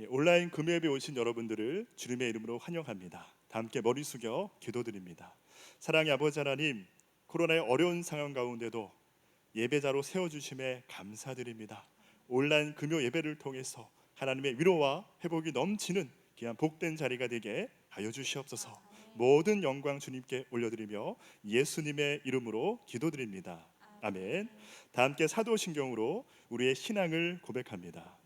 온라인 금요예배 오신 여러분들을 주님의 이름으로 환영합니다. 다 함께 머리 숙여 기도드립니다. 사랑의 아버지 하나님, 코로나의 어려운 상황 가운데도 예배자로 세워주심에 감사드립니다. 온라인 금요 예배를 통해서 하나님의 위로와 회복이 넘치는 귀한 복된 자리가 되게 하여 주시옵소서. 모든 영광 주님께 올려드리며 예수님의 이름으로 기도드립니다. 아멘. 다 함께 사도신경으로 우리의 신앙을 고백합니다.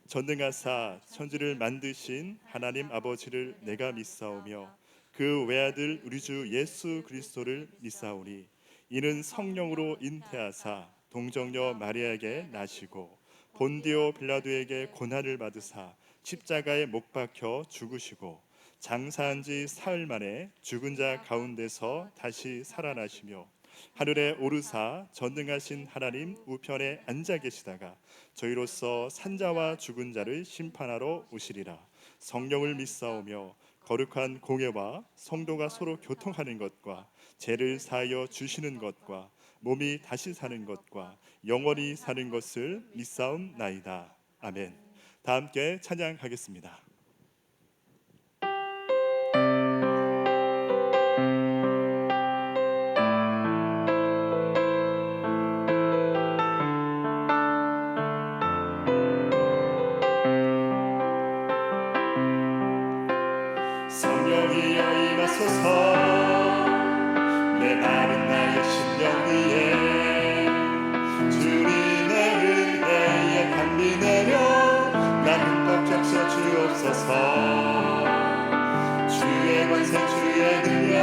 전능하사 천지를 만드신 하나님 아버지를 내가 믿사오며 그 외아들 우리 주 예수 그리스도를 믿사오니 이는 성령으로 잉태하사 동정녀 마리아에게 나시고 본디오 빌라도에게 고난을 받으사 십자가에 못 박혀 죽으시고 장사한 지 사흘 만에 죽은 자 가운데서 다시 살아나시며 하늘에 오르사 전능하신 하나님 우편에 앉아 계시다가 저희로서 산자와 죽은 자를 심판하러 오시리라. 성령을 믿사오며 거룩한 공예와 성도가 서로 교통하는 것과 죄를 사하여 주시는 것과 몸이 다시 사는 것과 영원히 사는 것을 믿사옵나이다. 아멘. 다 함께 찬양하겠습니다. 성령이여 임하소서 내 마른 나의 심령 위에 주님의 은혜에 감리 내려 나 흠뻑 적셔 주옵소서. 주의 권세 주의 능력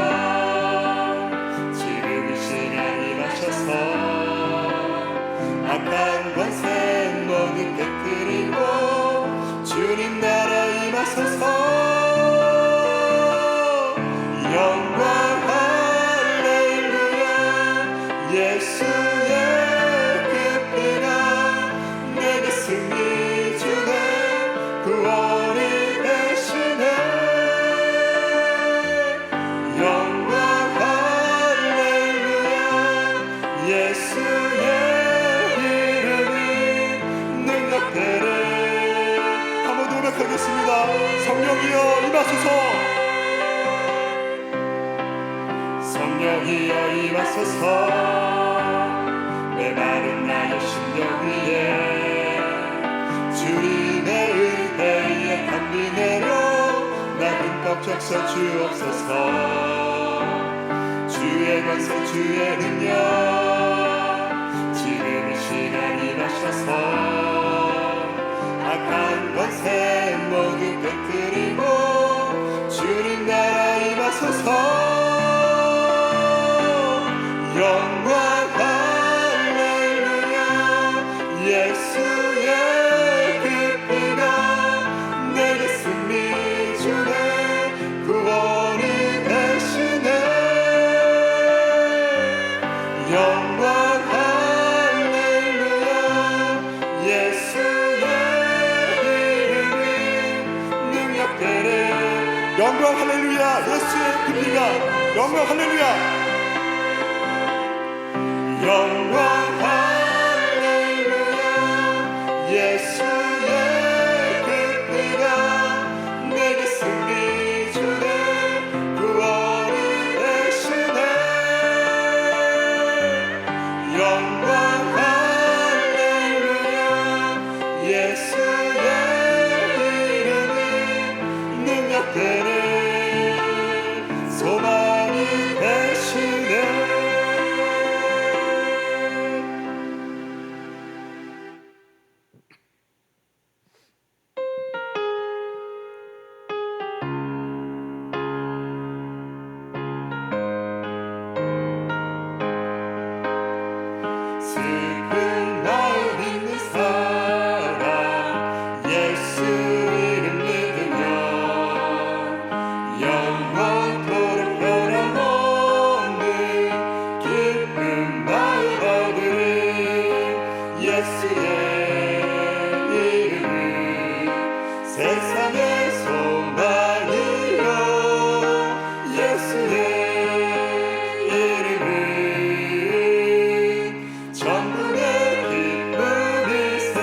지금 이 시간 임하셔서 악한 권세 모두 깨뜨리고 주님 나라 임하소서. 영광 할렐루야. 예수의 그 피가 내게 승리 주네. 구원이 되시네. 영광 할렐루야. 예수의 이름이 능력되네. 한번 고백하겠습니다. 성령이여 임하소서. 성령이여 임하소서 내 마른 나의 심령 위에 주님의 은혜에 감리 내려 나 흠뻑 적셔 주옵소서. 주의 권세 주의 능력 지금 이 시간 임하셔서 악한 권세 모두 깨뜨리고 주님 나라 임하소서. 영광 할렐루야. 예수의 그 피가 내게 승리 주네. 구원이 되시네. 영광 할렐루야. 예수의 이름이 능력되네. 영광 할렐루야. 예수의 그 피가 영광 할렐루야. 영광 할렐루야. 예수의 그 피가 내게 승리 주네. 구원이 되시네. 영광 할렐루야. 예수의 이름이 능력되네. 소망이 되시네. 슬픈 마음 있는 사람 예수 이름 믿으며 영원토록 변함없는 기쁜 마음 얻으리. 예수의 이름은 세상의 소망이요. 예수의 이름은 전국의 기쁨일세.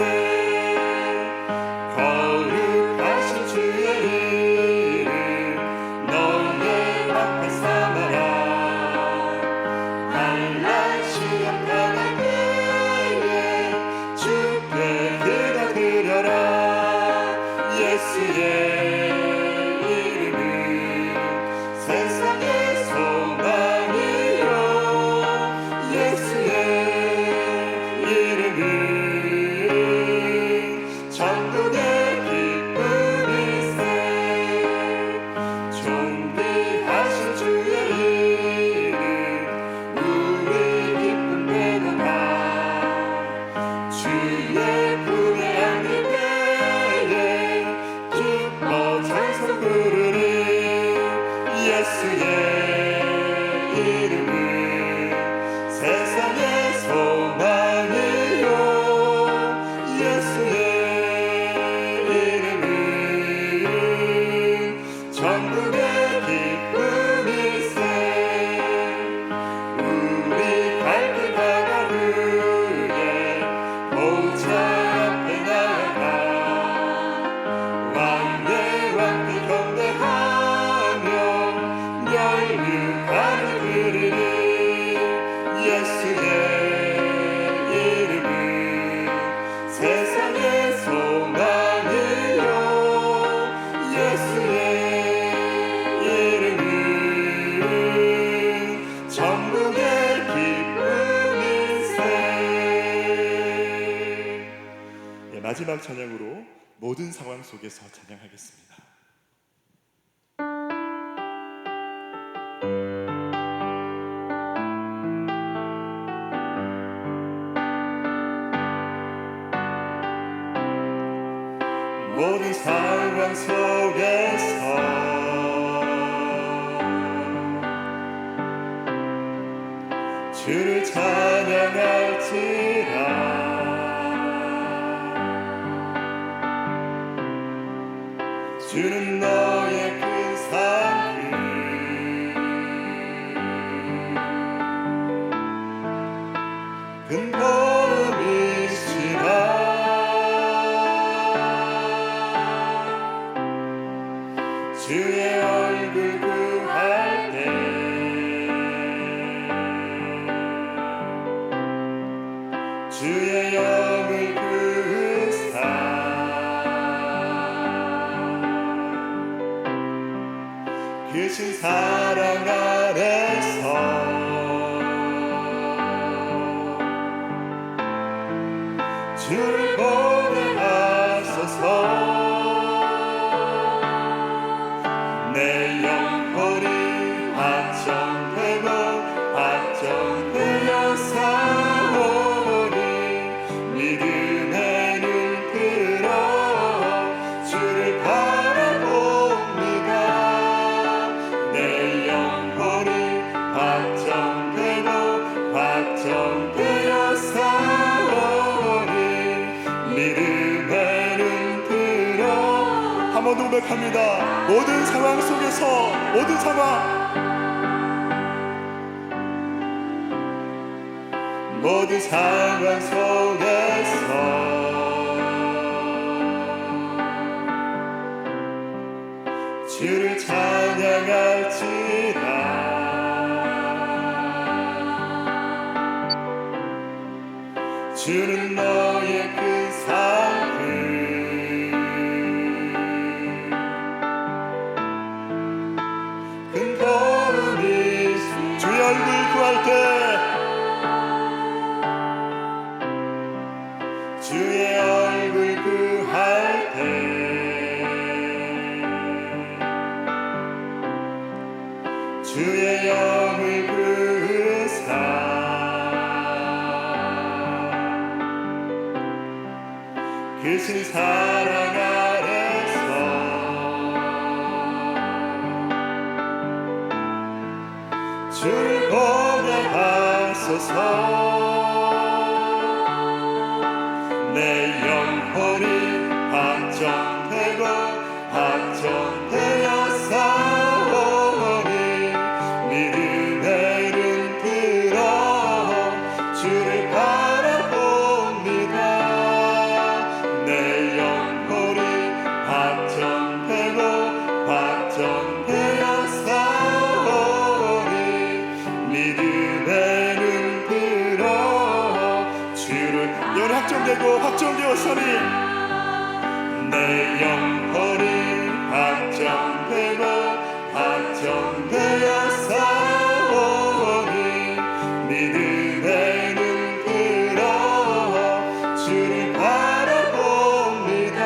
거룩하신 환난 시험 당할 때에 주께 기도드려라. 예수의 이름은 세상의 소망이요 예수의 이름은 천국의 기쁨일세. 존귀하신 주의 이름 우리 기쁨 되도다. 주의 품에 안길 때에 기뻐 찬송 부르리. 예수의 이름은 세상의 소망이요 예수의 이름은 천국의 기쁨일세. 우리 갈 길 가가 후에 보좌 앞에 나아가 왕의 왕께 경배하며 멸류관을 드리리. 예수의 이름은 세상의 소망이요 예수의 이름은 천국의 기쁨일세. 마지막 찬양으로 모든 상황 속에서 찬양하겠습니다. 모든 상황 속에서 주를 찬양할지라. 주는 너의 큰 산길 근거음이시라. 주의 얼굴 구할 때 주의 영을 구으사 크신 사랑 안에서 주를 보게 하소서. 내 영혼이 확정되고 확정되어 사오니 믿음의 눈 들어 주를 바라봅니다. 내 영혼이 확정되고 확정되어 사오니 믿음의 눈 들어. 한 번 더 고백합니다. 모든 상황 속에서 모든 상황 모든 상황 속에서 주를 찬양할지라. 주는 너의 큰 산을 근거음이시. 주의 얼굴 구할 때 주의 얼굴 구할 때 주의 영을 구으사 크신 사랑 아래서 주를 보게 하소서. 내 영혼이 확정되고 확정되어 사오니 믿음의 눈 들어 주를 바라봅니다. 내 영혼이 확정되고 확정되어 사오니 믿음의 눈 확정되고 확정되었으니 내 영혼이 확정되고 확정되었사오니 믿음의 눈 들어 주를 바라봅니다.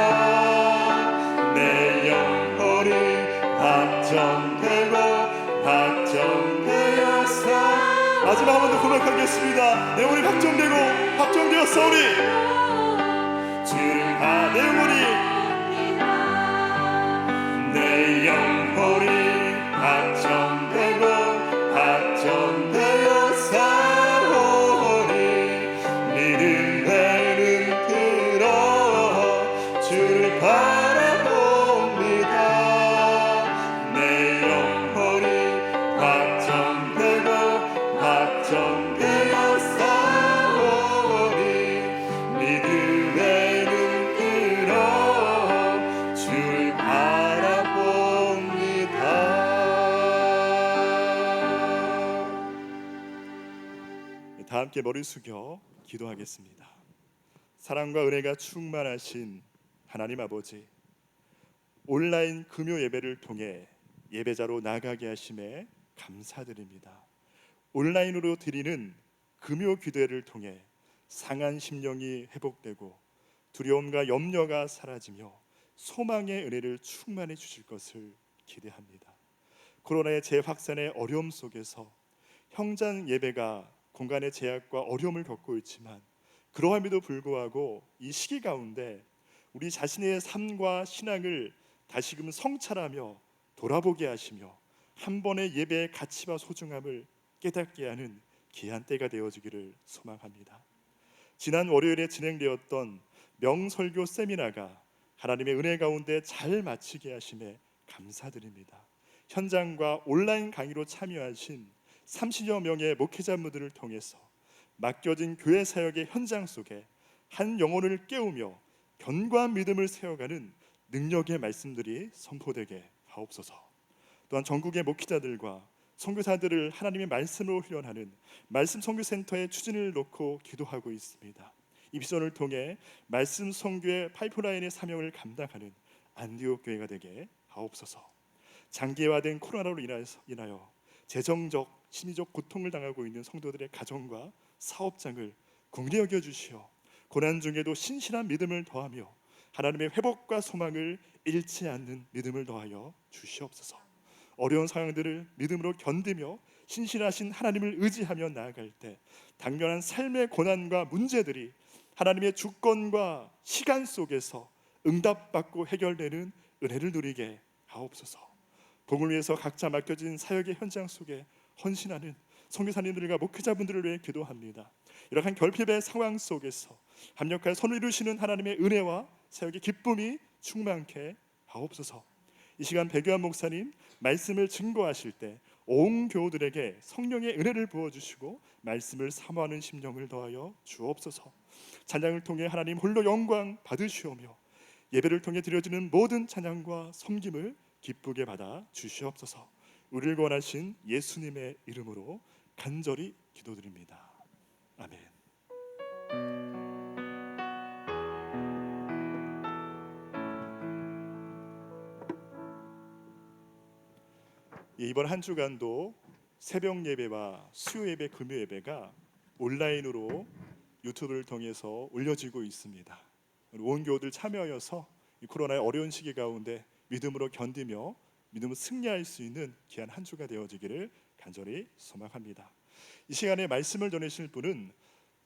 내 영혼이 확정되고 확정되었사. 마지막 한 번 더 고백하겠습니다. 내 영혼이 확정되고 확정되었사오니 주를 내 영혼이 확정되고 확정되었사오니 믿음의 눈 들어 주를 바라봅니다. 내 영혼이 확정되고 확정되었사오니 믿음의 눈 들어 주를 바라봅니다. 다 함께 머리 숙여 기도하겠습니다. 사랑과 은혜가 충만하신 하나님 아버지, 온라인 금요 예배를 통해 예배자로 나가게 하심에 감사드립니다. 온라인으로 드리는 금요 기도회를 통해 상한 심령이 회복되고 두려움과 염려가 사라지며 소망의 은혜를 충만해 주실 것을 기대합니다. 코로나의 재확산의 어려움 속에서 형장 예배가 공간의 제약과 어려움을 겪고 있지만 그러함에도 불구하고 이 시기 가운데 우리 자신의 삶과 신앙을 다시금 성찰하며 돌아보게 하시며 한 번의 예배의 가치와 소중함을 깨닫게 하는 귀한 때가 되어지기를 소망합니다. 지난 월요일에 진행되었던 명설교 세미나가 하나님의 은혜 가운데 잘 마치게 하심에 감사드립니다. 현장과 온라인 강의로 참여하신 30여 명의 목회자분들을 통해서 맡겨진 교회 사역의 현장 속에 한 영혼을 깨우며 견고한 믿음을 세워가는 능력의 말씀들이 선포되게 하옵소서. 또한 전국의 목회자들과 선교사들을 하나님의 말씀으로 훈련하는 말씀 선교센터의 추진을 놓고 기도하고 있습니다. 이 비전을 통해 말씀 선교의 파이프라인의 사명을 감당하는 안디옥 교회가 되게 하옵소서. 장기화된 코로나로 인하여 재정적, 심리적 고통을 당하고 있는 성도들의 가정과 사업장을 긍휼히 여겨 주시어 고난 중에도 신실한 믿음을 더하며 하나님의 회복과 소망을 잃지 않는 믿음을 더하여 주시옵소서. 어려운 상황들을 믿음으로 견디며 신실하신 하나님을 의지하며 나아갈 때 당면한 삶의 고난과 문제들이 하나님의 주권과 시간 속에서 응답받고 해결되는 은혜를 누리게 하옵소서. 복음을 위해서 각자 맡겨진 사역의 현장 속에 헌신하는 선교사님들과 목회자분들을 위해 기도합니다. 이러한 결핍의 상황 속에서 합력하여 선을 이루시는 하나님의 은혜와 사역의 기쁨이 충만케 하옵소서. 이 시간 백요한 목사님 말씀을 증거하실 때 온 교우들에게 성령의 은혜를 부어주시고 말씀을 사모하는 심령을 더하여 주옵소서. 찬양을 통해 하나님 홀로 영광 받으시오며 예배를 통해 드려지는 모든 찬양과 섬김을 기쁘게 받아 주시옵소서. 우리를 구원하신 예수님의 이름으로 간절히 기도드립니다. 아멘. 이번 한 주간도 새벽 예배와 수요 예배, 금요 예배가 온라인으로 유튜브를 통해서 올려지고 있습니다. 온 교우들 참여하여서 이 코로나의 어려운 시기 가운데 믿음으로 견디며 믿음으로 승리할 수 있는 귀한 한 주가 되어지기를 간절히 소망합니다. 이 시간에 말씀을 전해주실 분은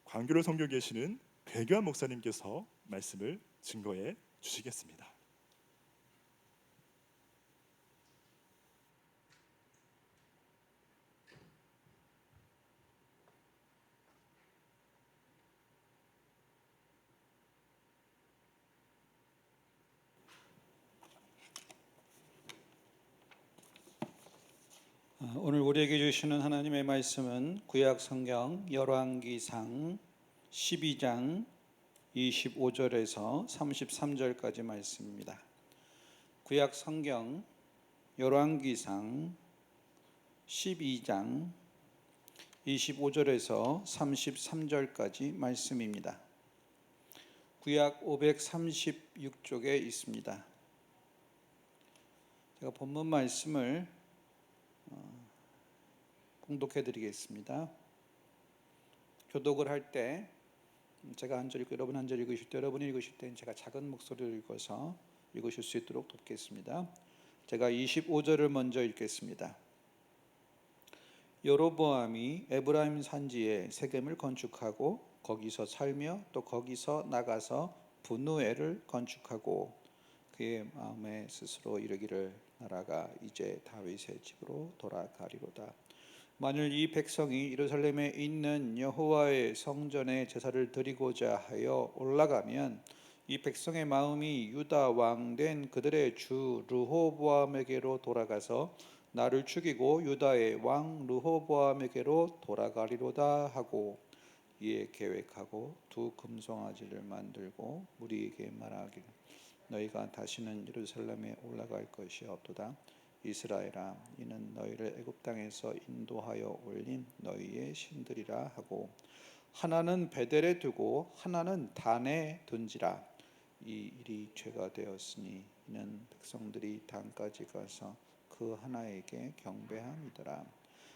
광교를 섬기고 계시는 백요한 목사님께서 말씀을 증거해 주시겠습니다. 오늘 우리에게 주시는 하나님의 말씀은 구약 성경 열왕기상 12장 25절에서 33절까지 말씀입니다. 구약 성경 열왕기상 12장 25절에서 33절까지 말씀입니다. 구약 536쪽에 있습니다. 제가 본문 말씀을 봉독해 드리겠습니다. 교독을 할 때 제가 한 절 읽고 여러분 한 절 읽으실 때, 여러분이 읽으실 때는 제가 작은 목소리로 읽어서 읽으실 수 있도록 돕겠습니다. 제가 25절을 먼저 읽겠습니다. 여로보암이 에브라임 산지에 세겜을 건축하고 거기서 살며 또 거기서 나가서 분우엘을 건축하고 그의 마음에 스스로 이르기를 나라가 이제 다윗의 집으로 돌아가리로다. 만일 이 백성이 예루살렘에 있는 여호와의 성전에 제사를 드리고자 하여 올라가면 이 백성의 마음이 유다 왕 된 그들의 주 르호보암에게로 돌아가서 나를 죽이고 유다의 왕 르호보암에게로 돌아가리로다 하고 이에 계획하고 두 금송아지를 만들고 무리에게 말하기를 너희가 다시는 예루살렘에 올라갈 것이 없도다. 이스라엘아, 이는 너희를 애굽 땅에서 인도하여 올린 너희의 신들이라 하고 하나는 베델에 두고 하나는 단에 둔지라. 이 일이 죄가 되었으니 이는 백성들이 단까지 가서 그 하나에게 경배함이더라.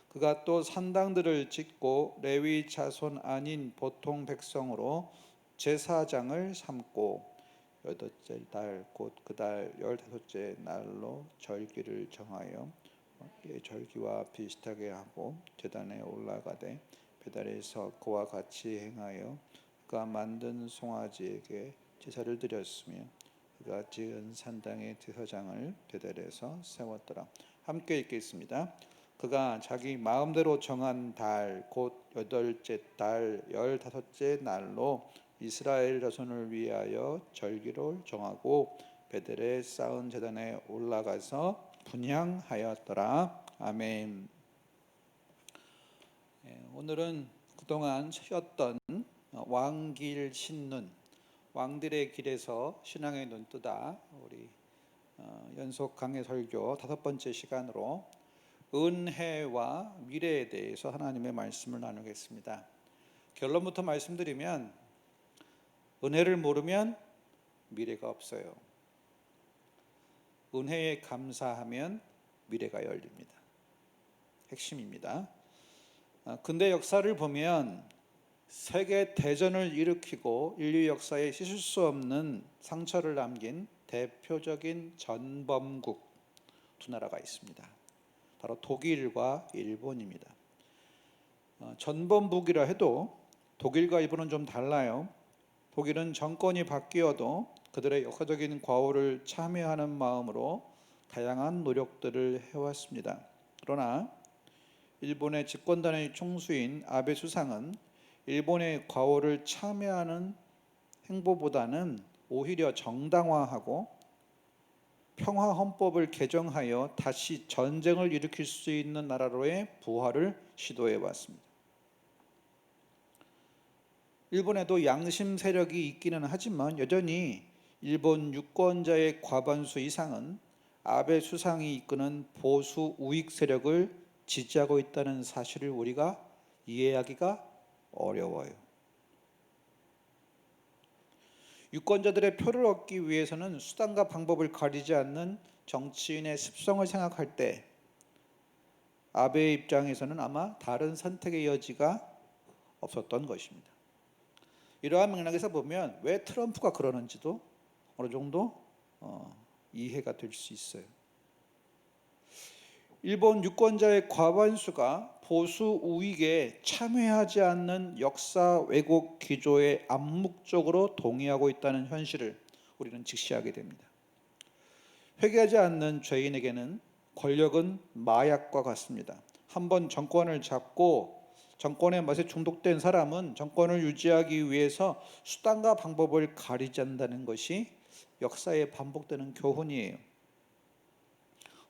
그가 또 산당들을 짓고 레위 자손 아닌 보통 백성으로 제사장을 삼고 여덟째 달 곧 그 달 15째 날로 절기를 정하여 절기와 비슷하게 하고 제단에 올라가되 베델에서 그와 같이 행하여 그가 만든 송아지에게 제사를 드렸으며 그가 지은 산당의 제사장을 베델에서 세웠더라. 함께 읽겠습니다. 그가 자기 마음대로 정한 달 곧 여덟째 달 15째 날로 이스라엘 자손을 위하여 절기를 정하고 베델에 쌓은 제단에 올라가서 분향하였더라. 아멘. 오늘은 그동안 쉬었던 왕길 신눈, 왕들의 길에서 신앙의 눈뜨다 우리 연속 강해 설교 5번째 시간으로 은혜와 미래에 대해서 하나님의 말씀을 나누겠습니다. 결론부터 말씀드리면 은혜를 모르면 미래가 없어요. 은혜에 감사하면 미래가 열립니다. 핵심입니다. 근대 역사를 보면 세계 대전을 일으키고 인류 역사에 씻을 수 없는 상처를 남긴 대표적인 전범국 두 나라가 있습니다. 바로 독일과 일본입니다. 전범국이라 해도 독일과 일본은 좀 달라요. 독일은 정권이 바뀌어도 그들의 역사적인 과오를 참여하는 마음으로 다양한 노력들을 해왔습니다. 그러나 일본의 집권단의 총수인 아베 수상은 일본의 과오를 참여하는 행보보다는 오히려 정당화하고 평화 헌법을 개정하여 다시 전쟁을 일으킬 수 있는 나라로의 부활을 시도해 왔습니다. 일본에도 양심 세력이 있기는 하지만 여전히 일본 유권자의 과반수 이상은 아베 수상이 이끄는 보수 우익 세력을 지지하고 있다는 사실을 우리가 이해하기가 어려워요. 유권자들의 표를 얻기 위해서는 수단과 방법을 가리지 않는 정치인의 습성을 생각할 때 아베의 입장에서는 아마 다른 선택의 여지가 없었던 것입니다. 이러한 맥락에서 보면 왜 트럼프가 그러는지도 어느 정도 이해가 될 수 있어요. 일본 유권자의 과반수가 보수 우익에 참여하지 않는 역사 왜곡 기조에 암묵적으로 동의하고 있다는 현실을 우리는 직시하게 됩니다. 회개하지 않는 죄인에게는 권력은 마약과 같습니다. 한번 정권을 잡고 정권의 맛에 중독된 사람은 정권을 유지하기 위해서 수단과 방법을 가리지 않는다는 것이 역사에 반복되는 교훈이에요.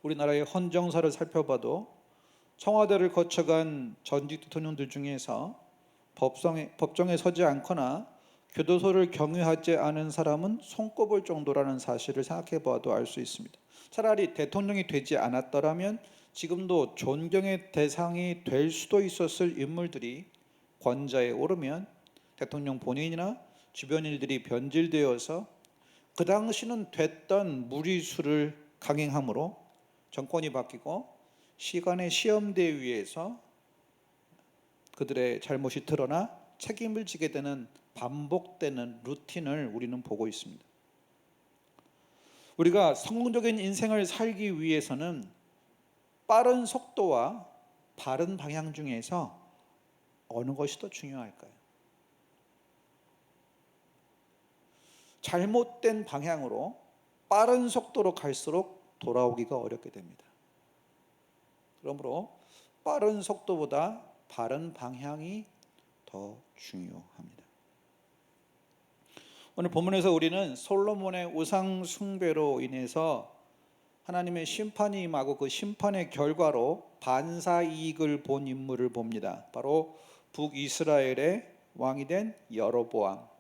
우리나라의 헌정사를 살펴봐도 청와대를 거쳐간 전직 대통령들 중에서 법정에 서지 않거나 교도소를 경유하지 않은 사람은 손꼽을 정도라는 사실을 생각해 봐도 알 수 있습니다. 차라리 대통령이 되지 않았더라면 지금도 존경의 대상이 될 수도 있었을 인물들이 권좌에 오르면 대통령 본인이나 주변 일들이 변질되어서 그 당시는 됐던 무리수를 강행함으로 정권이 바뀌고 시간의 시험대 위에서 그들의 잘못이 드러나 책임을 지게 되는 반복되는 루틴을 우리는 보고 있습니다. 우리가 성공적인 인생을 살기 위해서는 빠른 속도와 바른 방향 중에서 어느 것이 더 중요할까요? 잘못된 방향으로 빠른 속도로 갈수록 돌아오기가 어렵게 됩니다. 그러므로 빠른 속도보다 바른 방향이 더 중요합니다. 오늘 본문에서 우리는 솔로몬의 우상 숭배로 인해서 하나님의 심판이 임하고 그 심판의 결과로 반사 이익을 본 인물을 봅니다. 바로 북이스라엘의 왕이 된 여로보암.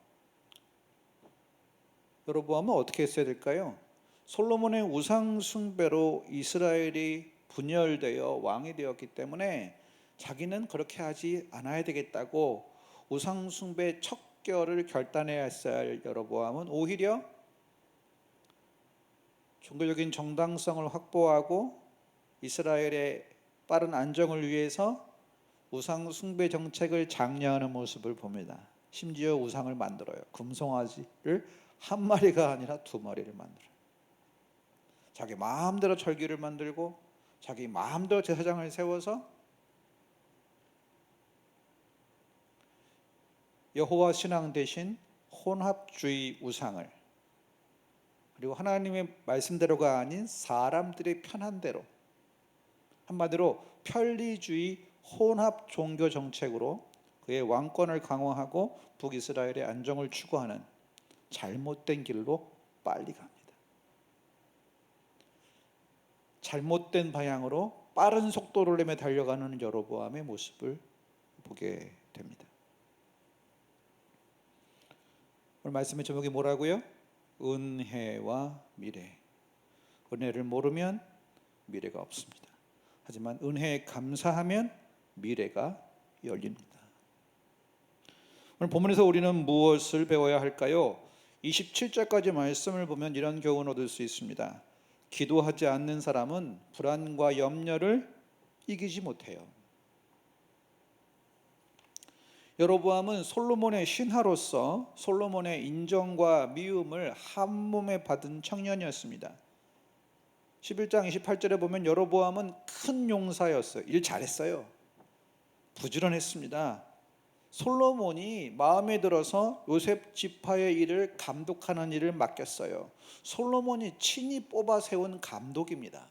여로보암은 어떻게 했어야 될까요? 솔로몬의 우상 숭배로 이스라엘이 분열되어 왕이 되었기 때문에 자기는 그렇게 하지 않아야 되겠다고 우상 숭배 척결을 결단해야 했어야 할 여로보암은 오히려 종교적인 정당성을 확보하고 이스라엘의 빠른 안정을 위해서 우상 숭배 정책을 장려하는 모습을 봅니다. 심지어 우상을 만들어요. 금송아지를 한 마리가 아니라 두 마리를 만들어요. 자기 마음대로 절기를 만들고 자기 마음대로 제사장을 세워서 여호와 신앙 대신 혼합주의 우상을, 그리고 하나님의 말씀대로가 아닌 사람들의 편한 대로, 한마디로 편리주의 혼합 종교 정책으로 그의 왕권을 강화하고 북이스라엘의 안정을 추구하는 잘못된 길로 빨리 갑니다. 잘못된 방향으로 빠른 속도를 내며 달려가는 여로보암의 모습을 보게 됩니다. 오늘 말씀의 제목이 뭐라고요? 은혜와 미래. 은혜를 모르면 미래가 없습니다. 하지만 은혜에 감사하면 미래가 열립니다. 오늘 본문에서 우리는 무엇을 배워야 할까요? 27절까지 말씀을 보면 이런 교훈을 얻을 수 있습니다. 기도하지 않는 사람은 불안과 염려를 이기지 못해요. 여로보암은 솔로몬의 신하로서 솔로몬의 인정과 미움을 한 몸에 받은 청년이었습니다. 11장 28절에 보면 여로보암은 큰 용사였어요. 일 잘했어요. 부지런했습니다. 솔로몬이 마음에 들어서 요셉 지파의 일을 감독하는 일을 맡겼어요. 솔로몬이 친히 뽑아 세운 감독입니다.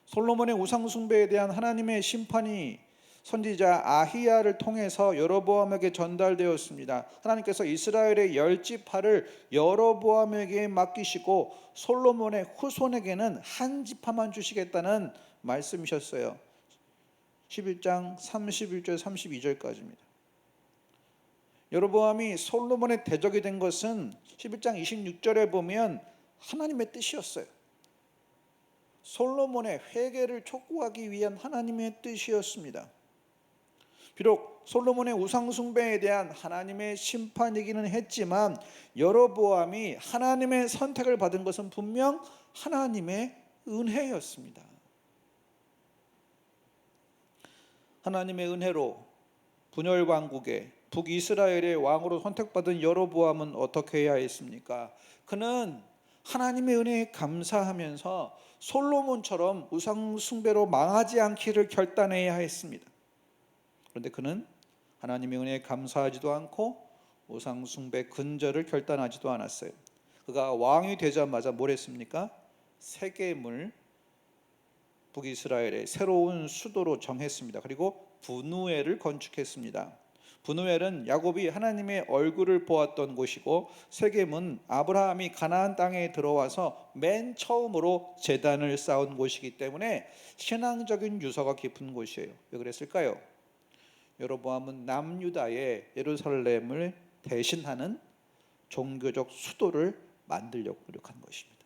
솔로몬의 우상 숭배에 대한 하나님의 심판이 선지자 아히야를 통해서 여로보암에게 전달되었습니다. 하나님께서 이스라엘의 10지파를 여로보암에게 맡기시고 솔로몬의 후손에게는 한 지파만 주시겠다는 말씀이셨어요. 11장 31절 32절까지입니다. 여로보암이 솔로몬의 대적이 된 것은 11장 26절에 보면 하나님의 뜻이었어요. 솔로몬의 회개를 촉구하기 위한 하나님의 뜻이었습니다. 비록 솔로몬의 우상 숭배에 대한 하나님의 심판이기는 했지만 여로보암이 하나님의 선택을 받은 것은 분명 하나님의 은혜였습니다. 하나님의 은혜로 분열 왕국의 북이스라엘의 왕으로 선택받은 여로보암은 어떻게 해야 했습니까? 그는 하나님의 은혜에 감사하면서 솔로몬처럼 우상 숭배로 망하지 않기를 결단해야 했습니다. 그런데 그는 하나님의 은혜에 감사하지도 않고 우상 숭배 근절을 결단하지도 않았어요. 그가 왕이 되자마자 뭘 했습니까? 세겜을 북이스라엘의 새로운 수도로 정했습니다. 그리고 브누엘을 건축했습니다. 브누엘은 야곱이 하나님의 얼굴을 보았던 곳이고 세겜은 아브라함이 가나안 땅에 들어와서 맨 처음으로 제단을 쌓은 곳이기 때문에 신앙적인 유서가 깊은 곳이에요. 왜 그랬을까요? 여로보암은 남유다의 예루살렘을 대신하는 종교적 수도를 만들려고 노력한 것입니다.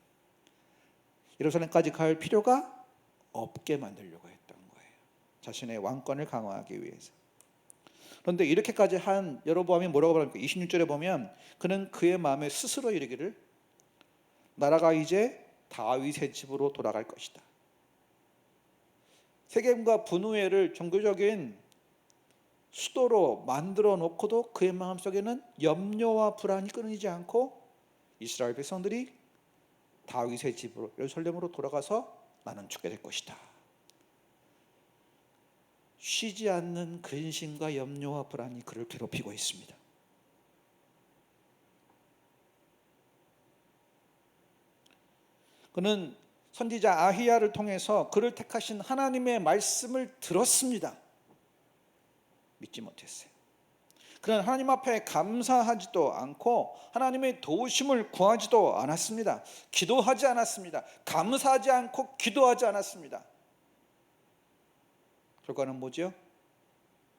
예루살렘까지 갈 필요가 없게 만들려고 했던 거예요. 자신의 왕권을 강화하기 위해서. 그런데 이렇게까지 한 여로보암이 뭐라고 말합니까? 26절에 보면 그는 그의 마음에 스스로 이르기를 나라가 이제 다윗의 집으로 돌아갈 것이다. 세겜과 분우엘을 종교적인 수도로 만들어 놓고도 그의 마음속에는 염려와 불안이 끊이지 않고 이스라엘 백성들이 다윗의 집으로 예루살렘으로 돌아가서 나는 죽게 될 것이다. 쉬지 않는 근심과 염려와 불안이 그를 괴롭히고 있습니다. 그는 선지자 아히야를 통해서 그를 택하신 하나님의 말씀을 들었습니다. 믿지 못했어요. 그는 하나님 앞에 감사하지도 않고 하나님의 도우심을 구하지도 않았습니다. 기도하지 않았습니다. 감사하지 않고 기도하지 않았습니다. 결과는 뭐죠?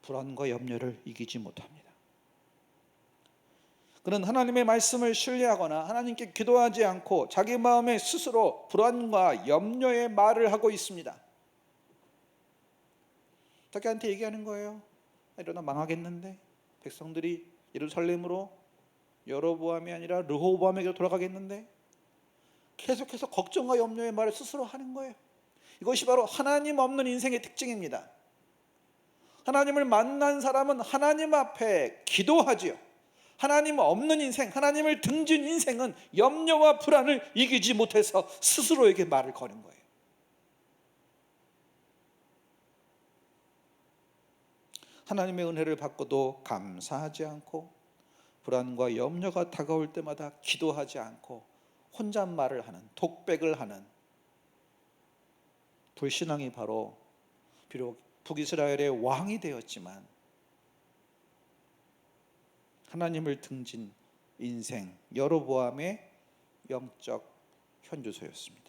불안과 염려를 이기지 못합니다. 그는 하나님의 말씀을 신뢰하거나 하나님께 기도하지 않고 자기 마음에 스스로 불안과 염려의 말을 하고 있습니다. 자기한테 얘기하는 거예요. 이러다 망하겠는데, 백성들이 예루살렘으로 여로보암이 아니라 르호보암에게 돌아가겠는데, 계속해서 걱정과 염려의 말을 스스로 하는 거예요. 이것이 바로 하나님 없는 인생의 특징입니다. 하나님을 만난 사람은 하나님 앞에 기도하지요. 하나님 없는 인생, 하나님을 등진 인생은 염려와 불안을 이기지 못해서 스스로에게 말을 거는 거예요. 하나님의 은혜를 받고도 감사하지 않고 불안과 염려가 다가올 때마다 기도하지 않고 혼잣말을 하는, 독백을 하는 불신앙이 바로 비록 북이스라엘의 왕이 되었지만 하나님을 등진 인생 여로보암의 영적 현주소였습니다.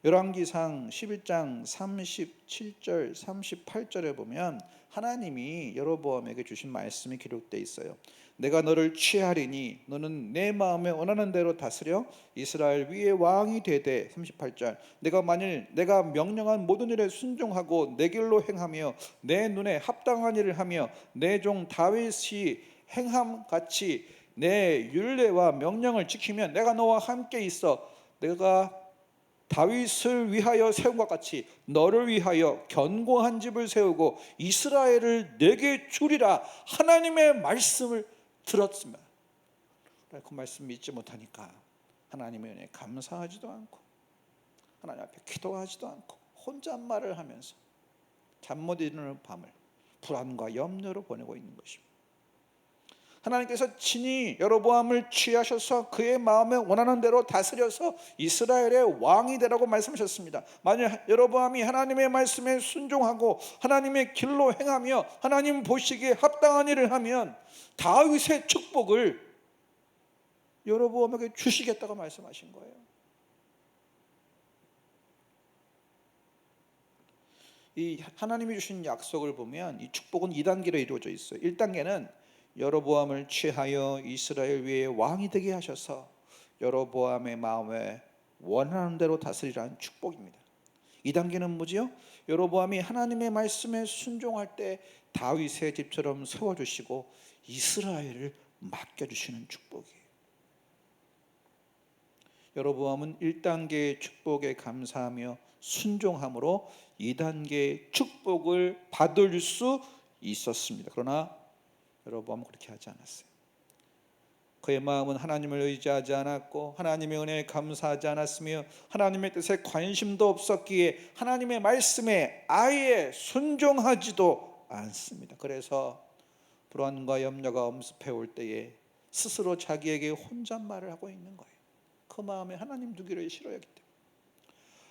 열왕기상 11장 37절 38절에 보면 하나님이 여로보암에게 주신 말씀이 기록되어 있어요. 내가 너를 취하리니 너는 내 마음에 원하는 대로 다스려 이스라엘 위에 왕이 되되 38절 내가 만일 내가 명령한 모든 일에 순종하고 내 길로 행하며 내 눈에 합당한 일을 하며 내 종 다윗이 행함같이 내 율례와 명령을 지키면 내가 너와 함께 있어 내가 다윗을 위하여 세운 것 같이 너를 위하여 견고한 집을 세우고 이스라엘을 내게 주리라. 하나님의 말씀을 들었으면 그 말씀 믿지 못하니까 하나님의 은혜에 감사하지도 않고 하나님 앞에 기도하지도 않고 혼잣말을 하면서 잠 못 이루는 밤을 불안과 염려로 보내고 있는 것입니다. 하나님께서 친히 여로보암을 취하셔서 그의 마음에 원하는 대로 다스려서 이스라엘의 왕이 되라고 말씀하셨습니다. 만약 여로보암이 하나님의 말씀에 순종하고 하나님의 길로 행하며 하나님 보시기에 합당한 일을 하면 다윗의 축복을 여로보암에게 주시겠다고 말씀하신 거예요. 이 하나님이 주신 약속을 보면 이 축복은 2단계로 이루어져 있어요. 1단계는 여로보암을 취하여 이스라엘 위에 왕이 되게 하셔서 여로보암의 마음에 원하는 대로 다스리라는 축복입니다. 2단계는 뭐지요? 여로보암이 하나님의 말씀에 순종할 때 다윗의 집처럼 세워주시고 이스라엘을 맡겨주시는 축복이에요. 여로보암은 1단계의 축복에 감사하며 순종함으로 2단계의 축복을 받을 수 있었습니다. 그러나 여로보암은 그렇게 하지 않았어요. 그의 마음은 하나님을 의지하지 않았고 하나님의 은혜에 감사하지 않았으며 하나님의 뜻에 관심도 없었기에 하나님의 말씀에 아예 순종하지도 않습니다. 그래서 불안과 염려가 엄습해 올 때에 스스로 자기에게 혼잣말을 하고 있는 거예요. 그 마음에 하나님 두기를 싫어하기 때문에.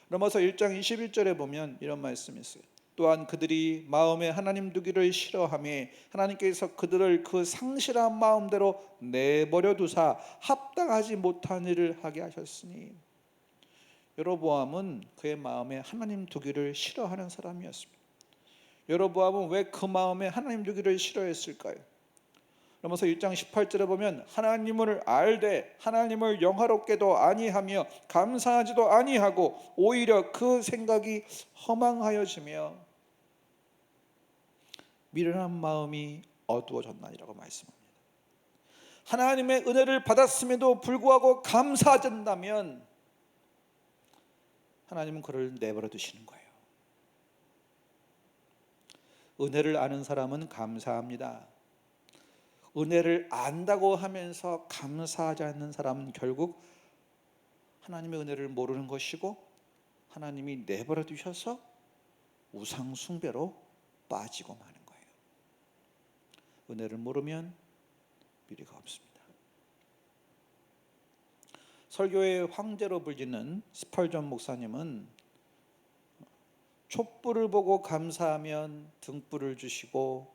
로마서 1장 21절에 보면 이런 말씀이 있어요. 또한 그들이 마음에 하나님 두기를 싫어하며 하나님께서 그들을 그 상실한 마음대로 내버려 두사 합당하지 못한 일을 하게 하셨으니. 여로보암은 그의 마음에 하나님 두기를 싫어하는 사람이었습니다. 여로보암은 왜 그 마음에 하나님 두기를 싫어했을까요? 로마서 1장 18절에 보면 하나님을 알되 하나님을 영화롭게도 아니하며 감사하지도 아니하고 오히려 그 생각이 허망하여지며 미련한 마음이 어두워졌나니라고 말씀합니다. 하나님의 은혜를 받았음에도 불구하고 감사하지 않는다면 하나님은 그를 내버려 두시는 거예요. 은혜를 아는 사람은 감사합니다. 은혜를 안다고 하면서 감사하지 않는 사람은 결국 하나님의 은혜를 모르는 것이고 하나님이 내버려 두셔서 우상 숭배로 빠지고 마는 거예요. 은혜를 모르면 미래가 없습니다. 설교의 황제로 불리는 스펄전 목사님은 촛불을 보고 감사하면 등불을 주시고